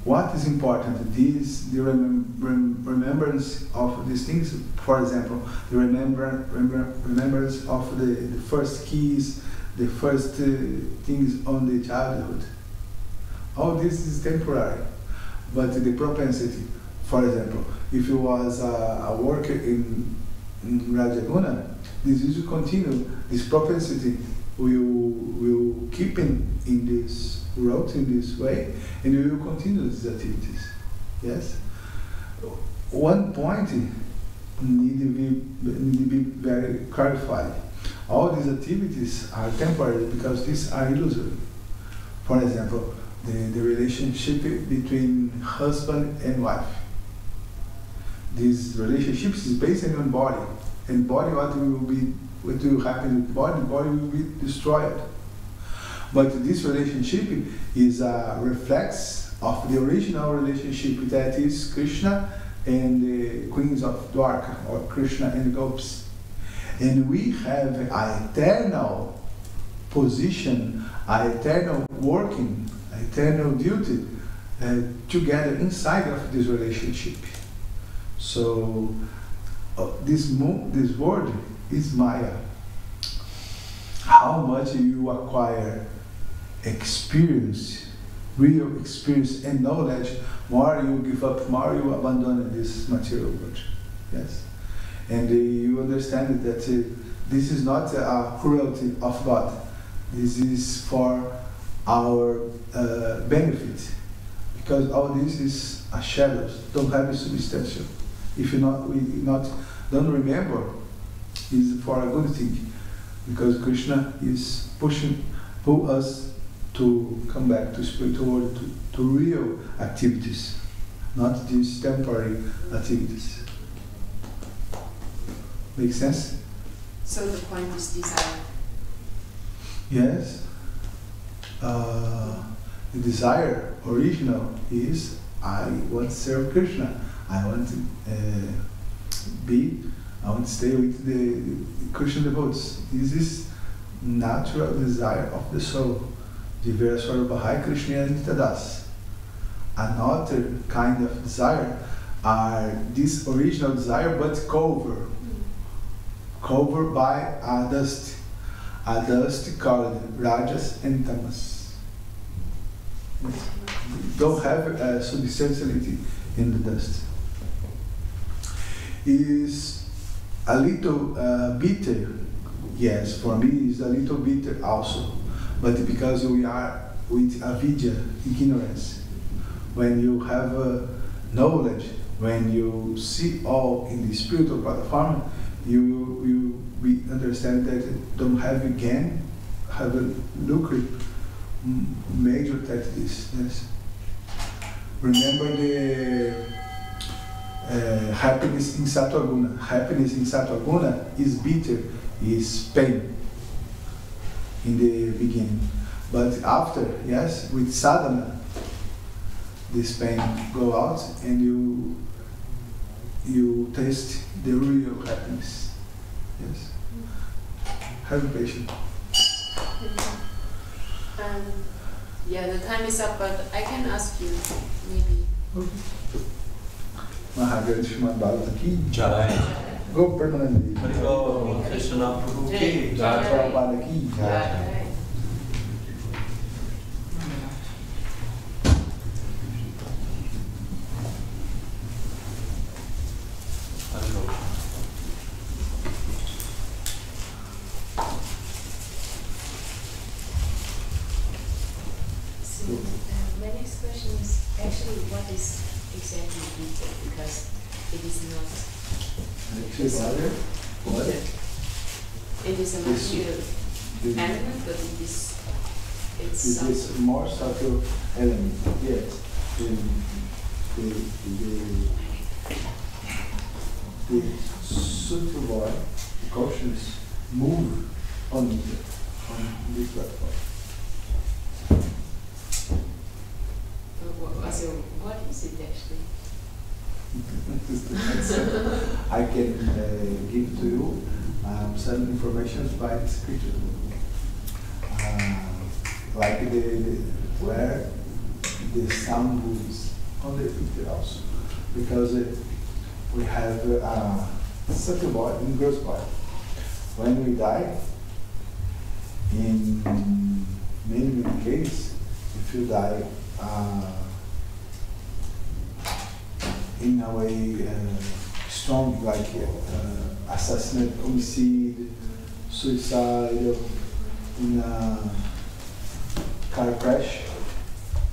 What is important? The remembrance of these things. For example, the remembrance of the first keys, the first things on the childhood. All this is temporary, but the propensity. For example, if you was a worker in Rajaguna, this will continue. This propensity will keep in this route, in this way, and we will continue these activities. Yes. One point need to be very clarified. All these activities are temporary because these are illusory. For example, the relationship between husband and wife. These relationships is based on body, and body what will happen with body? Body will be destroyed. But this relationship is a reflex of the original relationship that is Krishna and the queens of Dwarka, or Krishna and the gopis. And we have an eternal position, an eternal working, an eternal duty together inside of this relationship. So this word is Maya. How much you acquire experience, real experience and knowledge, more you give up, more you abandon this material world. Yes, and you understand that this is not a cruelty of God. This is for our benefit, because all this is a shadows, don't have a substantial. If you don't remember, is for a good thing, because Krishna is pull us to come back to spiritual world, to real activities, not these temporary activities. Make sense? So the point is desire. Yes. The desire original is I want to serve Krishna. I want to stay with the Krishna devotees. This is natural desire of the soul. Maha Krishna and Dasa. Another kind of desire are this original desire, but covered by a dust called Rajas and Tamas. Don't have a substantiality in the dust. Is a little bitter. Yes, for me it's a little bitter also. But because we are with avidya, ignorance, when you have knowledge, when you see all in the spiritual platform, we understand that don't have again, have a lucrative major that this. Yes. Remember the happiness in Sattva-guna. Happiness in Sattva-guna is bitter, is pain in the beginning. But after, yes, with sadhana, this pain go out and you taste the real happiness. Yes. Have patience. Yeah, the time is up, but I can ask you maybe. Okay. Maha Krishna Bharata ki Jai. Go permanently. Haribo Krishna Prabhu ki Jai. Jai. Prabhupada ki Jai. My next question is actually what is exactly Gita, because it is not. What? It is a material element, but it's It is more subtle element. Yes. The subtle body, consciousness, move on this platform. So what is it actually? I can give to you some information by the scripture, like where the sound moves on the picture also, because we have a subtle body and gross body. When we die, in many cases, if you die in a way strong, like assassinate, homicide, suicide, in a car crash,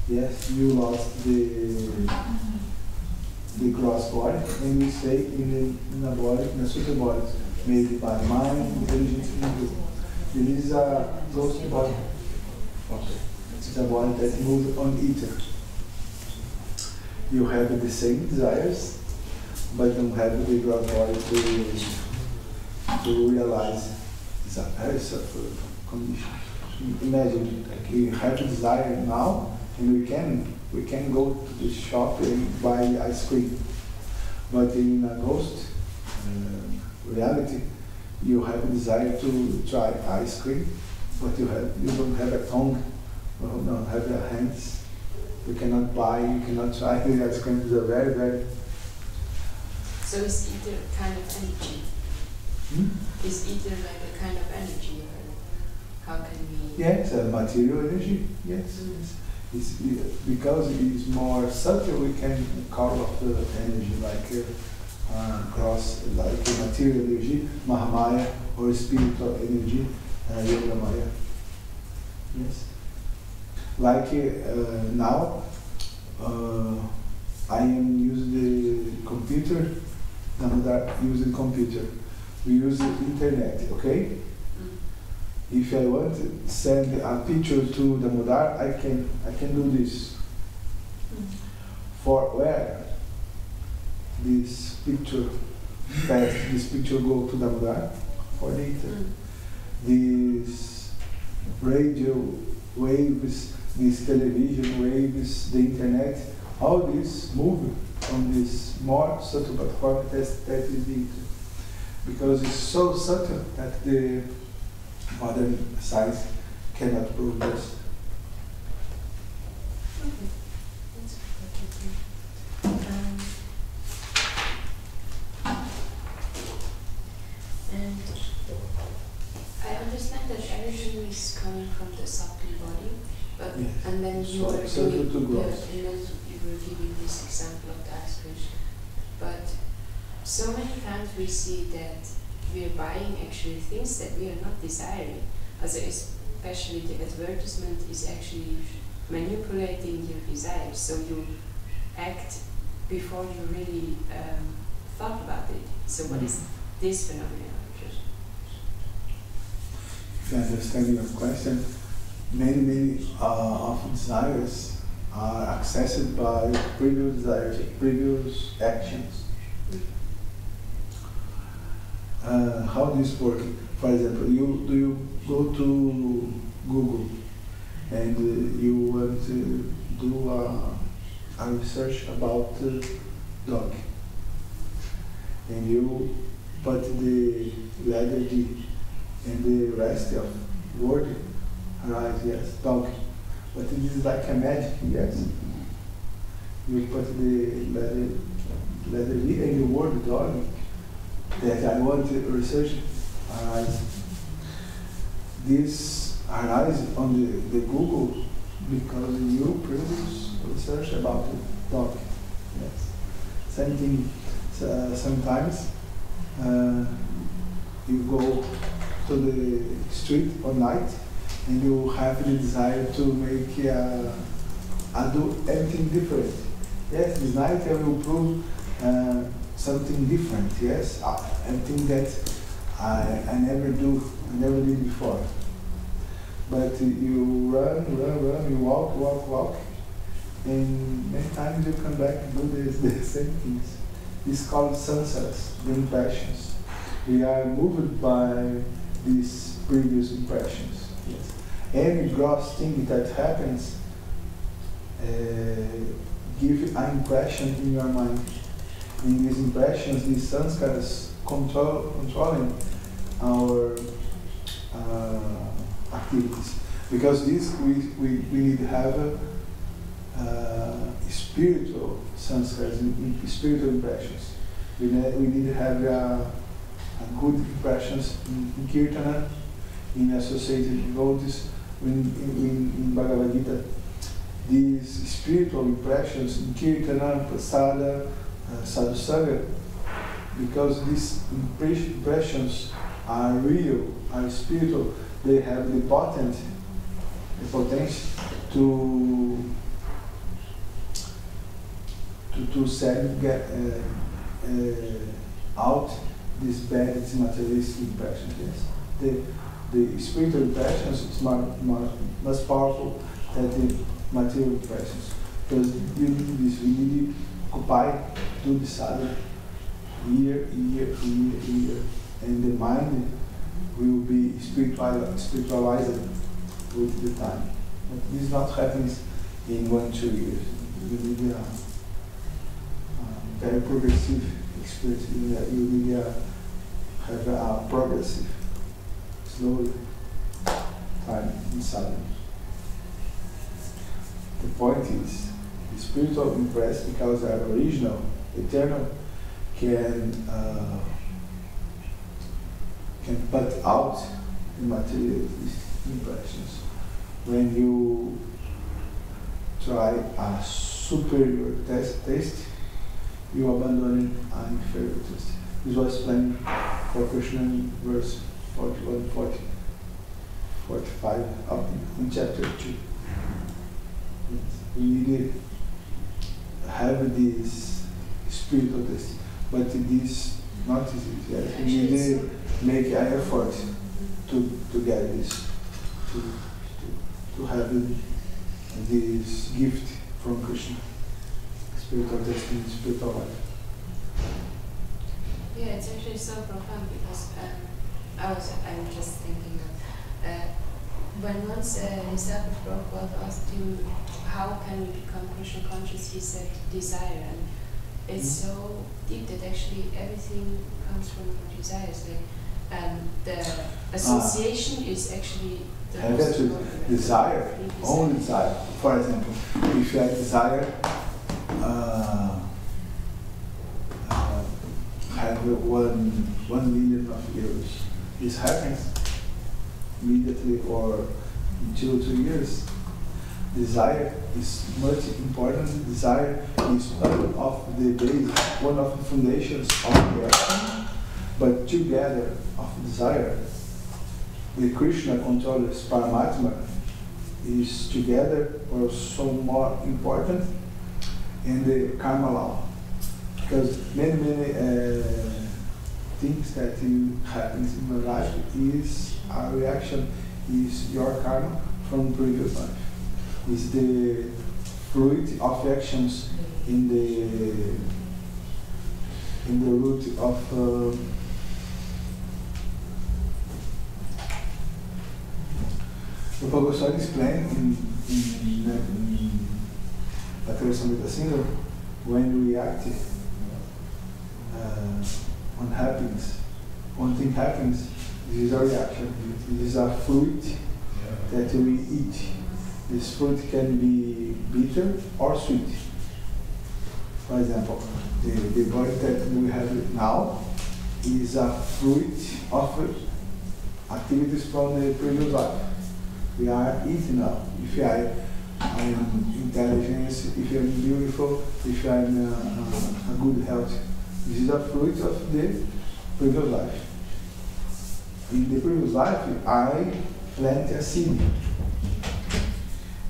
yes, you lost the gross body, and you stay in a body, in a super body, made by mind, intelligence, and will. This is a ghost body. Okay. It's a body that moves on ether. You have the same desires, but don't have the gross body to realize. It's a very subtle condition. imagine, like we have a desire now, and we can go to the shop and buy ice cream. But in a ghost reality, you have a desire to try ice cream, but you don't have a tongue, you don't have your hands. You cannot buy, you cannot try the ice cream. It's a very, very. So it's either kind of energy. It's either like a kind of energy, or how can we? Yes, material energy. Yes, it's because it's more subtle. We can call off the energy like cross, like material energy, Mahamaya, or spiritual energy, Yoga Maya. Yes. Like now, I am using the computer. Using computer. We use the internet, okay? If I want to send a picture to the Mudar, I can do this. For where this picture go to the Mudar? For the internet. These radio waves, these television waves, the internet, all this move on this more subtle platform that is the internet. Because it's so subtle that the modern science cannot prove this. Okay. That's and I understand that everything is coming from the subtle body, but Yes. and then you were Subtle doing to gross. and then you were giving this example of the ice cream. But so many times we see that we are buying actually things that we are not desiring. Also especially the advertisement is actually manipulating your desires. So you act before you really thought about it. So what is this phenomenon? If I understand your question, many of desires are accessed by previous desires, previous actions. How this work? For example, you go to Google and you want to do a research about dog, and you put the letter D, and the rest of word arrives, yes, dog. But it is like a magic, yes. You put the letter D and the word dog that I want to research arise. This arises on the Google because you previous research about the dog. Yes. Same thing. Sometimes you go to the street at night and you have the desire to make do everything different. Yes, this night I will prove something different. Yes, everything that I never did before. But you run, you walk, and many times you come back and do the same things. It's called samsaras, the impressions. We are moved by these previous impressions. Yes. Any gross thing that happens give an impression in your mind. In these impressions, these sanskaras controlling our activities. Because this we need to have spiritual sanskaras, spiritual impressions. We need to have good impressions in Kirtana, in associated devotees, in Bhagavad Gita. These spiritual impressions in Kirtana, Prasada, Sadhusanga, because these impressions are real, are spiritual, they have the potential to send out these bad, these materialistic impressions. Yes. The spiritual impressions is much powerful than the material impressions. Because you need this, we need to occupy, do the sadhana year, and the mind will be spiritualized. with the time. But this not happens in 1-2 years. You need a very progressive experience. You need have a progressive, slowly time inside. The point is, the spiritual impress, because they are original, eternal, can put out the material impressions. When you try a superior taste, you abandon an inferior taste. This was explained for Krishna in verse 41, 40, 45 in chapter 2. We need to have this spiritual taste, but this not easy. Yes. We need to make an effort to get this, to have this gift from Krishna, spiritual taste and spiritual life. Yeah, it's actually so profound because I'm just thinking of when once Nisabha Prabhupada asked him how can we become Krishna conscious, he said desire, and it's so deep that actually everything comes from our desires. Like the association is actually the most important. Desire, only desire. For example, if you desire have 1 million of euros, this happens immediately or in 2 or 3 years. Desire is much important. Desire is one of the base, one of the foundations of the action. But together of desire, the Krishna controllers Paramatma is together or so more important in the karma law. Because many things that happens in your life is a reaction, is your karma from previous life. Is the fruit of actions in the root of the Goswami explained in Bhakti-rasamrita Sindhu, when we act on happiness, one thing happens, this is a reaction, this is a fruit that we eat. This fruit can be bitter or sweet. For example, the body that we have now is a fruit of activities from the previous life. We are eating now. If I am intelligence, if I am beautiful, if I am a good health, this is a fruit of the previous life. In the previous life, I plant a seed.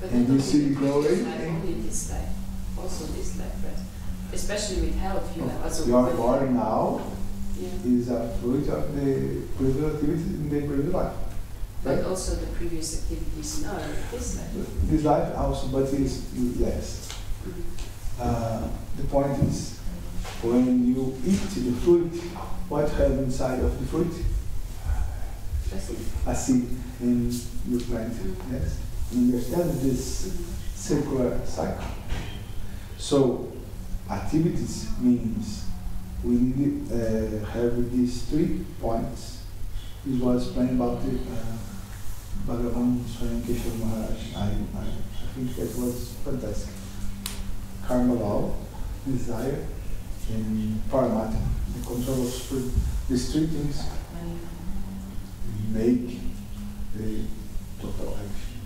But and this seed growing. Only this life, also this life, right? Especially with health, you have also. Your body now yeah. is a fruit of the previous activities in the previous life. But Right? also the previous activities now, this life. This life also, but is less. The point is, when you eat the fruit, what have inside of the fruit? A seed in your plant. Yes. Understand this circular cycle. So, activities means we need have these 3 points. This was explained about the Bhagavan Swayam Keshava Maharaj. I think that was fantastic. Karma law, desire, and Paramatma, the control of spirit. These 3 things make the total action.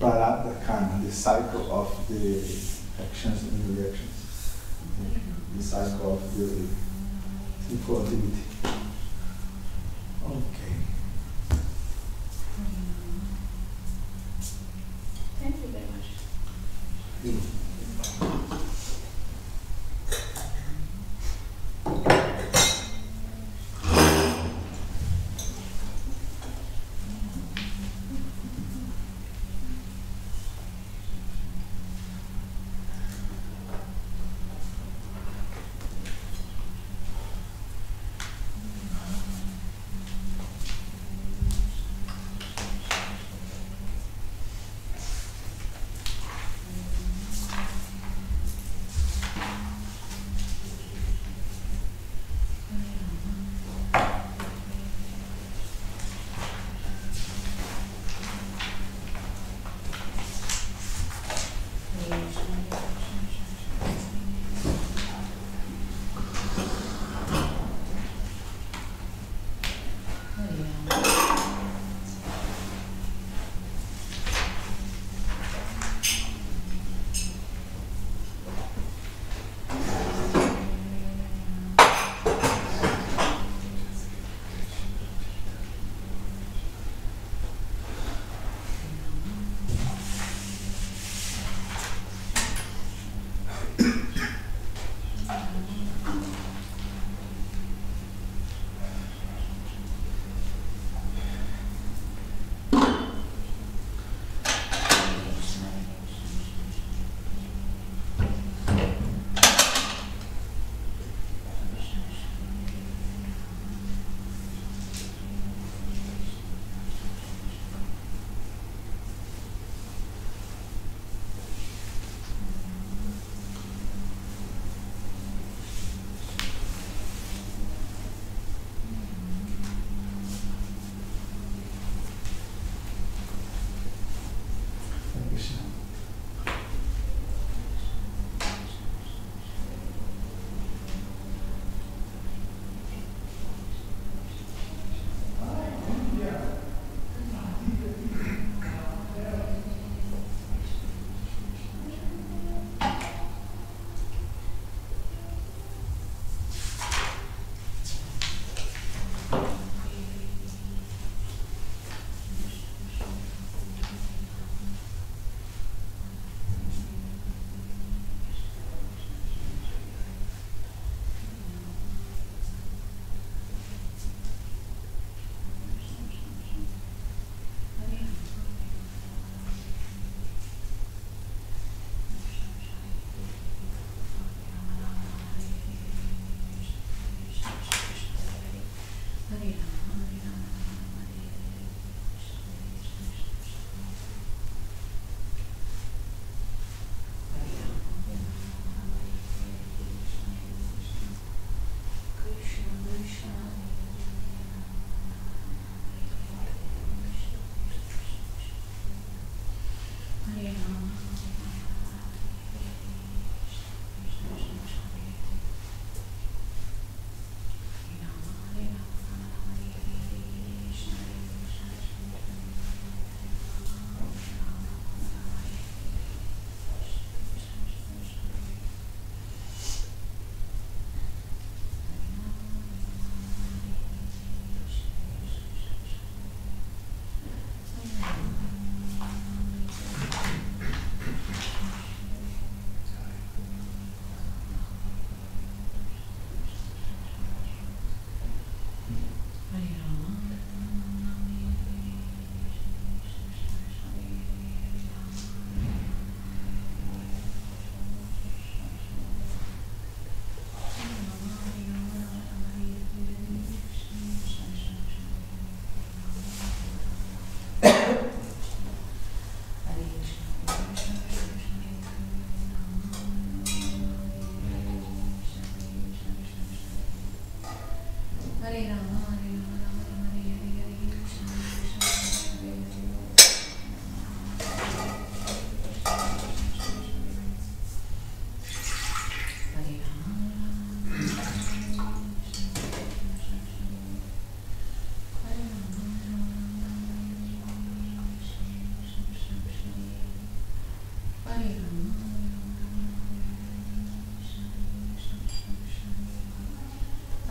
Prarabdha karma, the cycle of the actions and reactions, the cycle of the sinful activity. Okay. Thank you very much.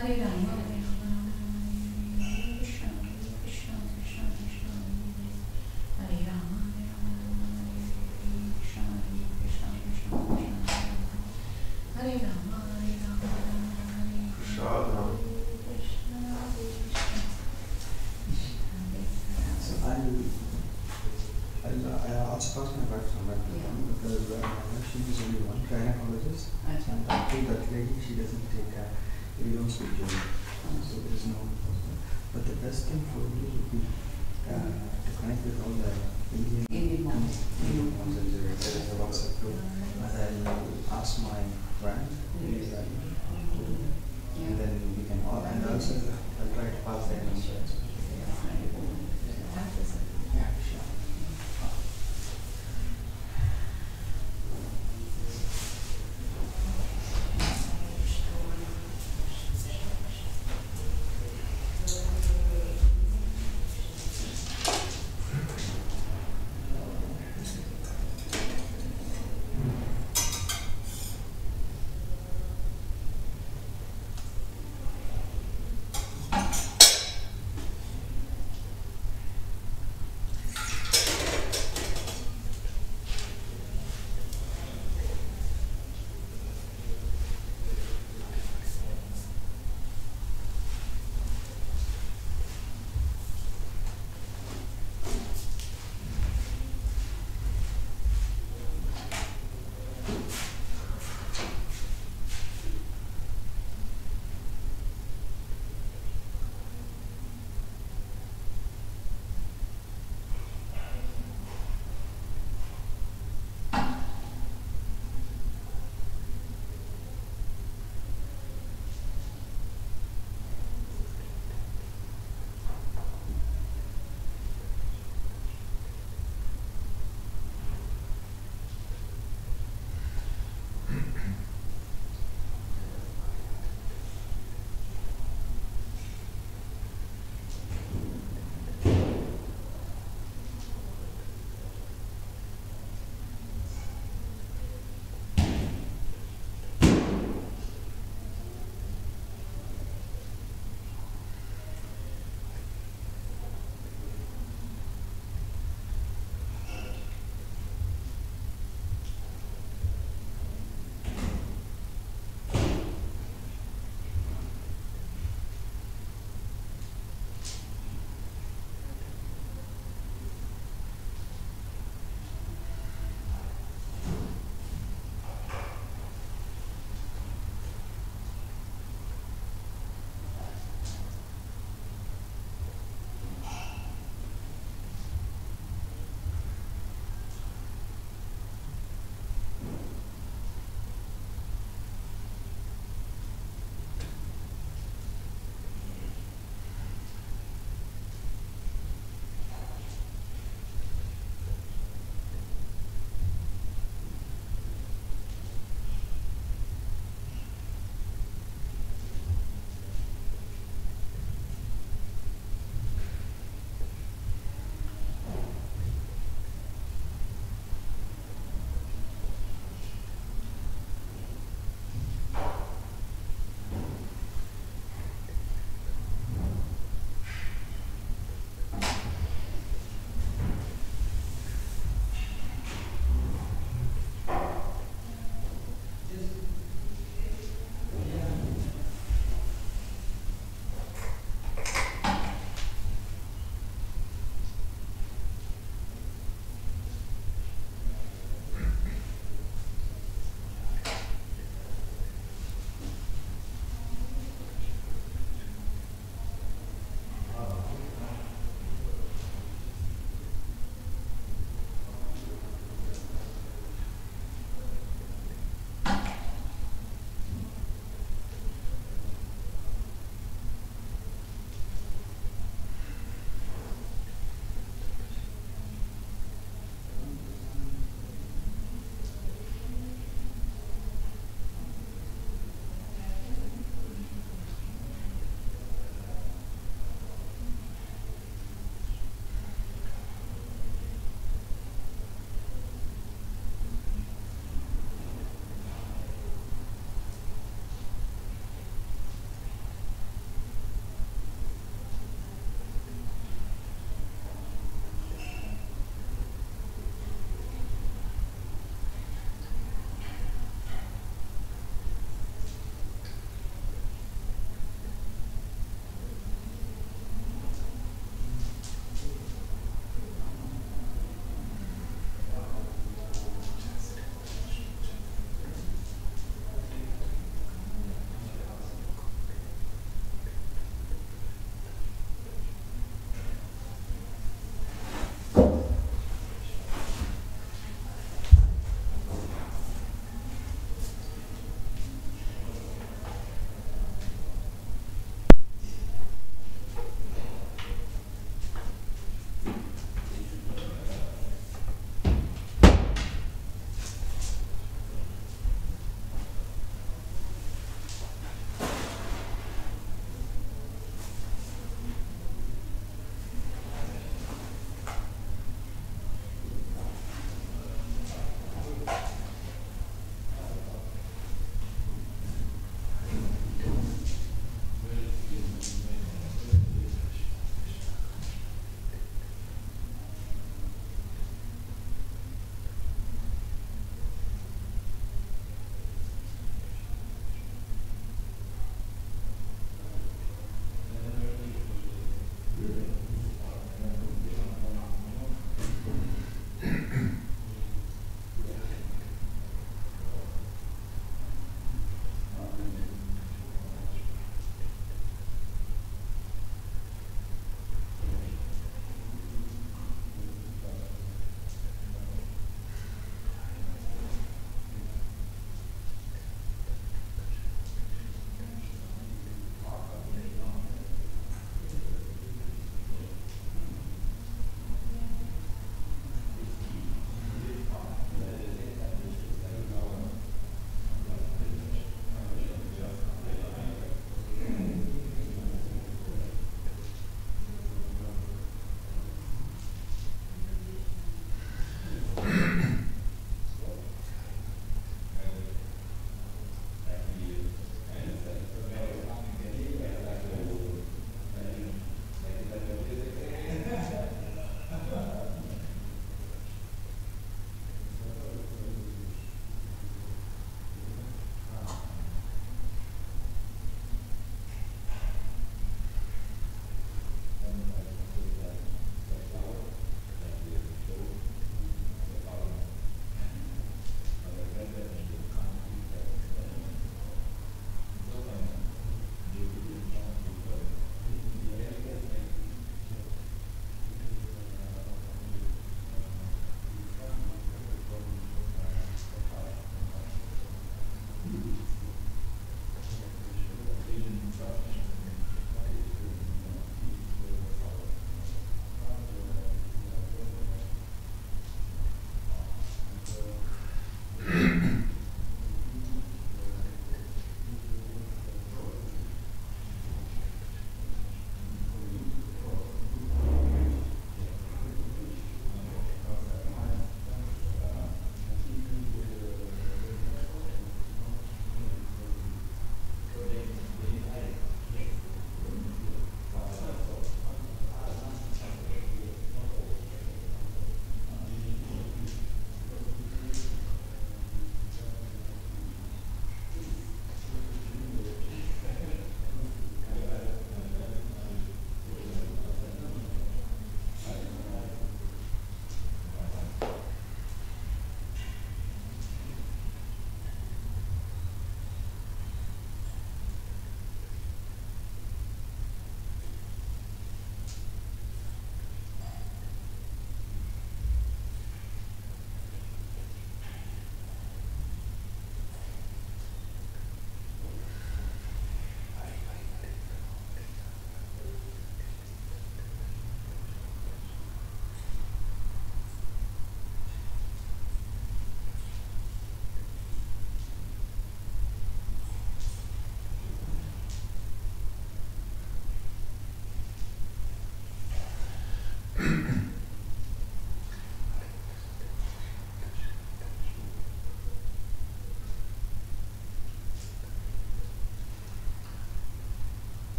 Hare Rama, Hare Rama, Hare Krishna, Krishna Krishna, Hare Rama, Hare Rama, Hare Krishna, Krishna Krishna, Hare Rama, Hare Rama, Hare Krishna. So I'll also pass my back from that because she is only one gynecologist and I told that lady she doesn't take we don't speak German, so there is no. But the best thing for you would be to connect with all the Indian moms and there is a WhatsApp group. And I'll ask my friend and then we can all and also I'll try to pass their number. Yeah, sure.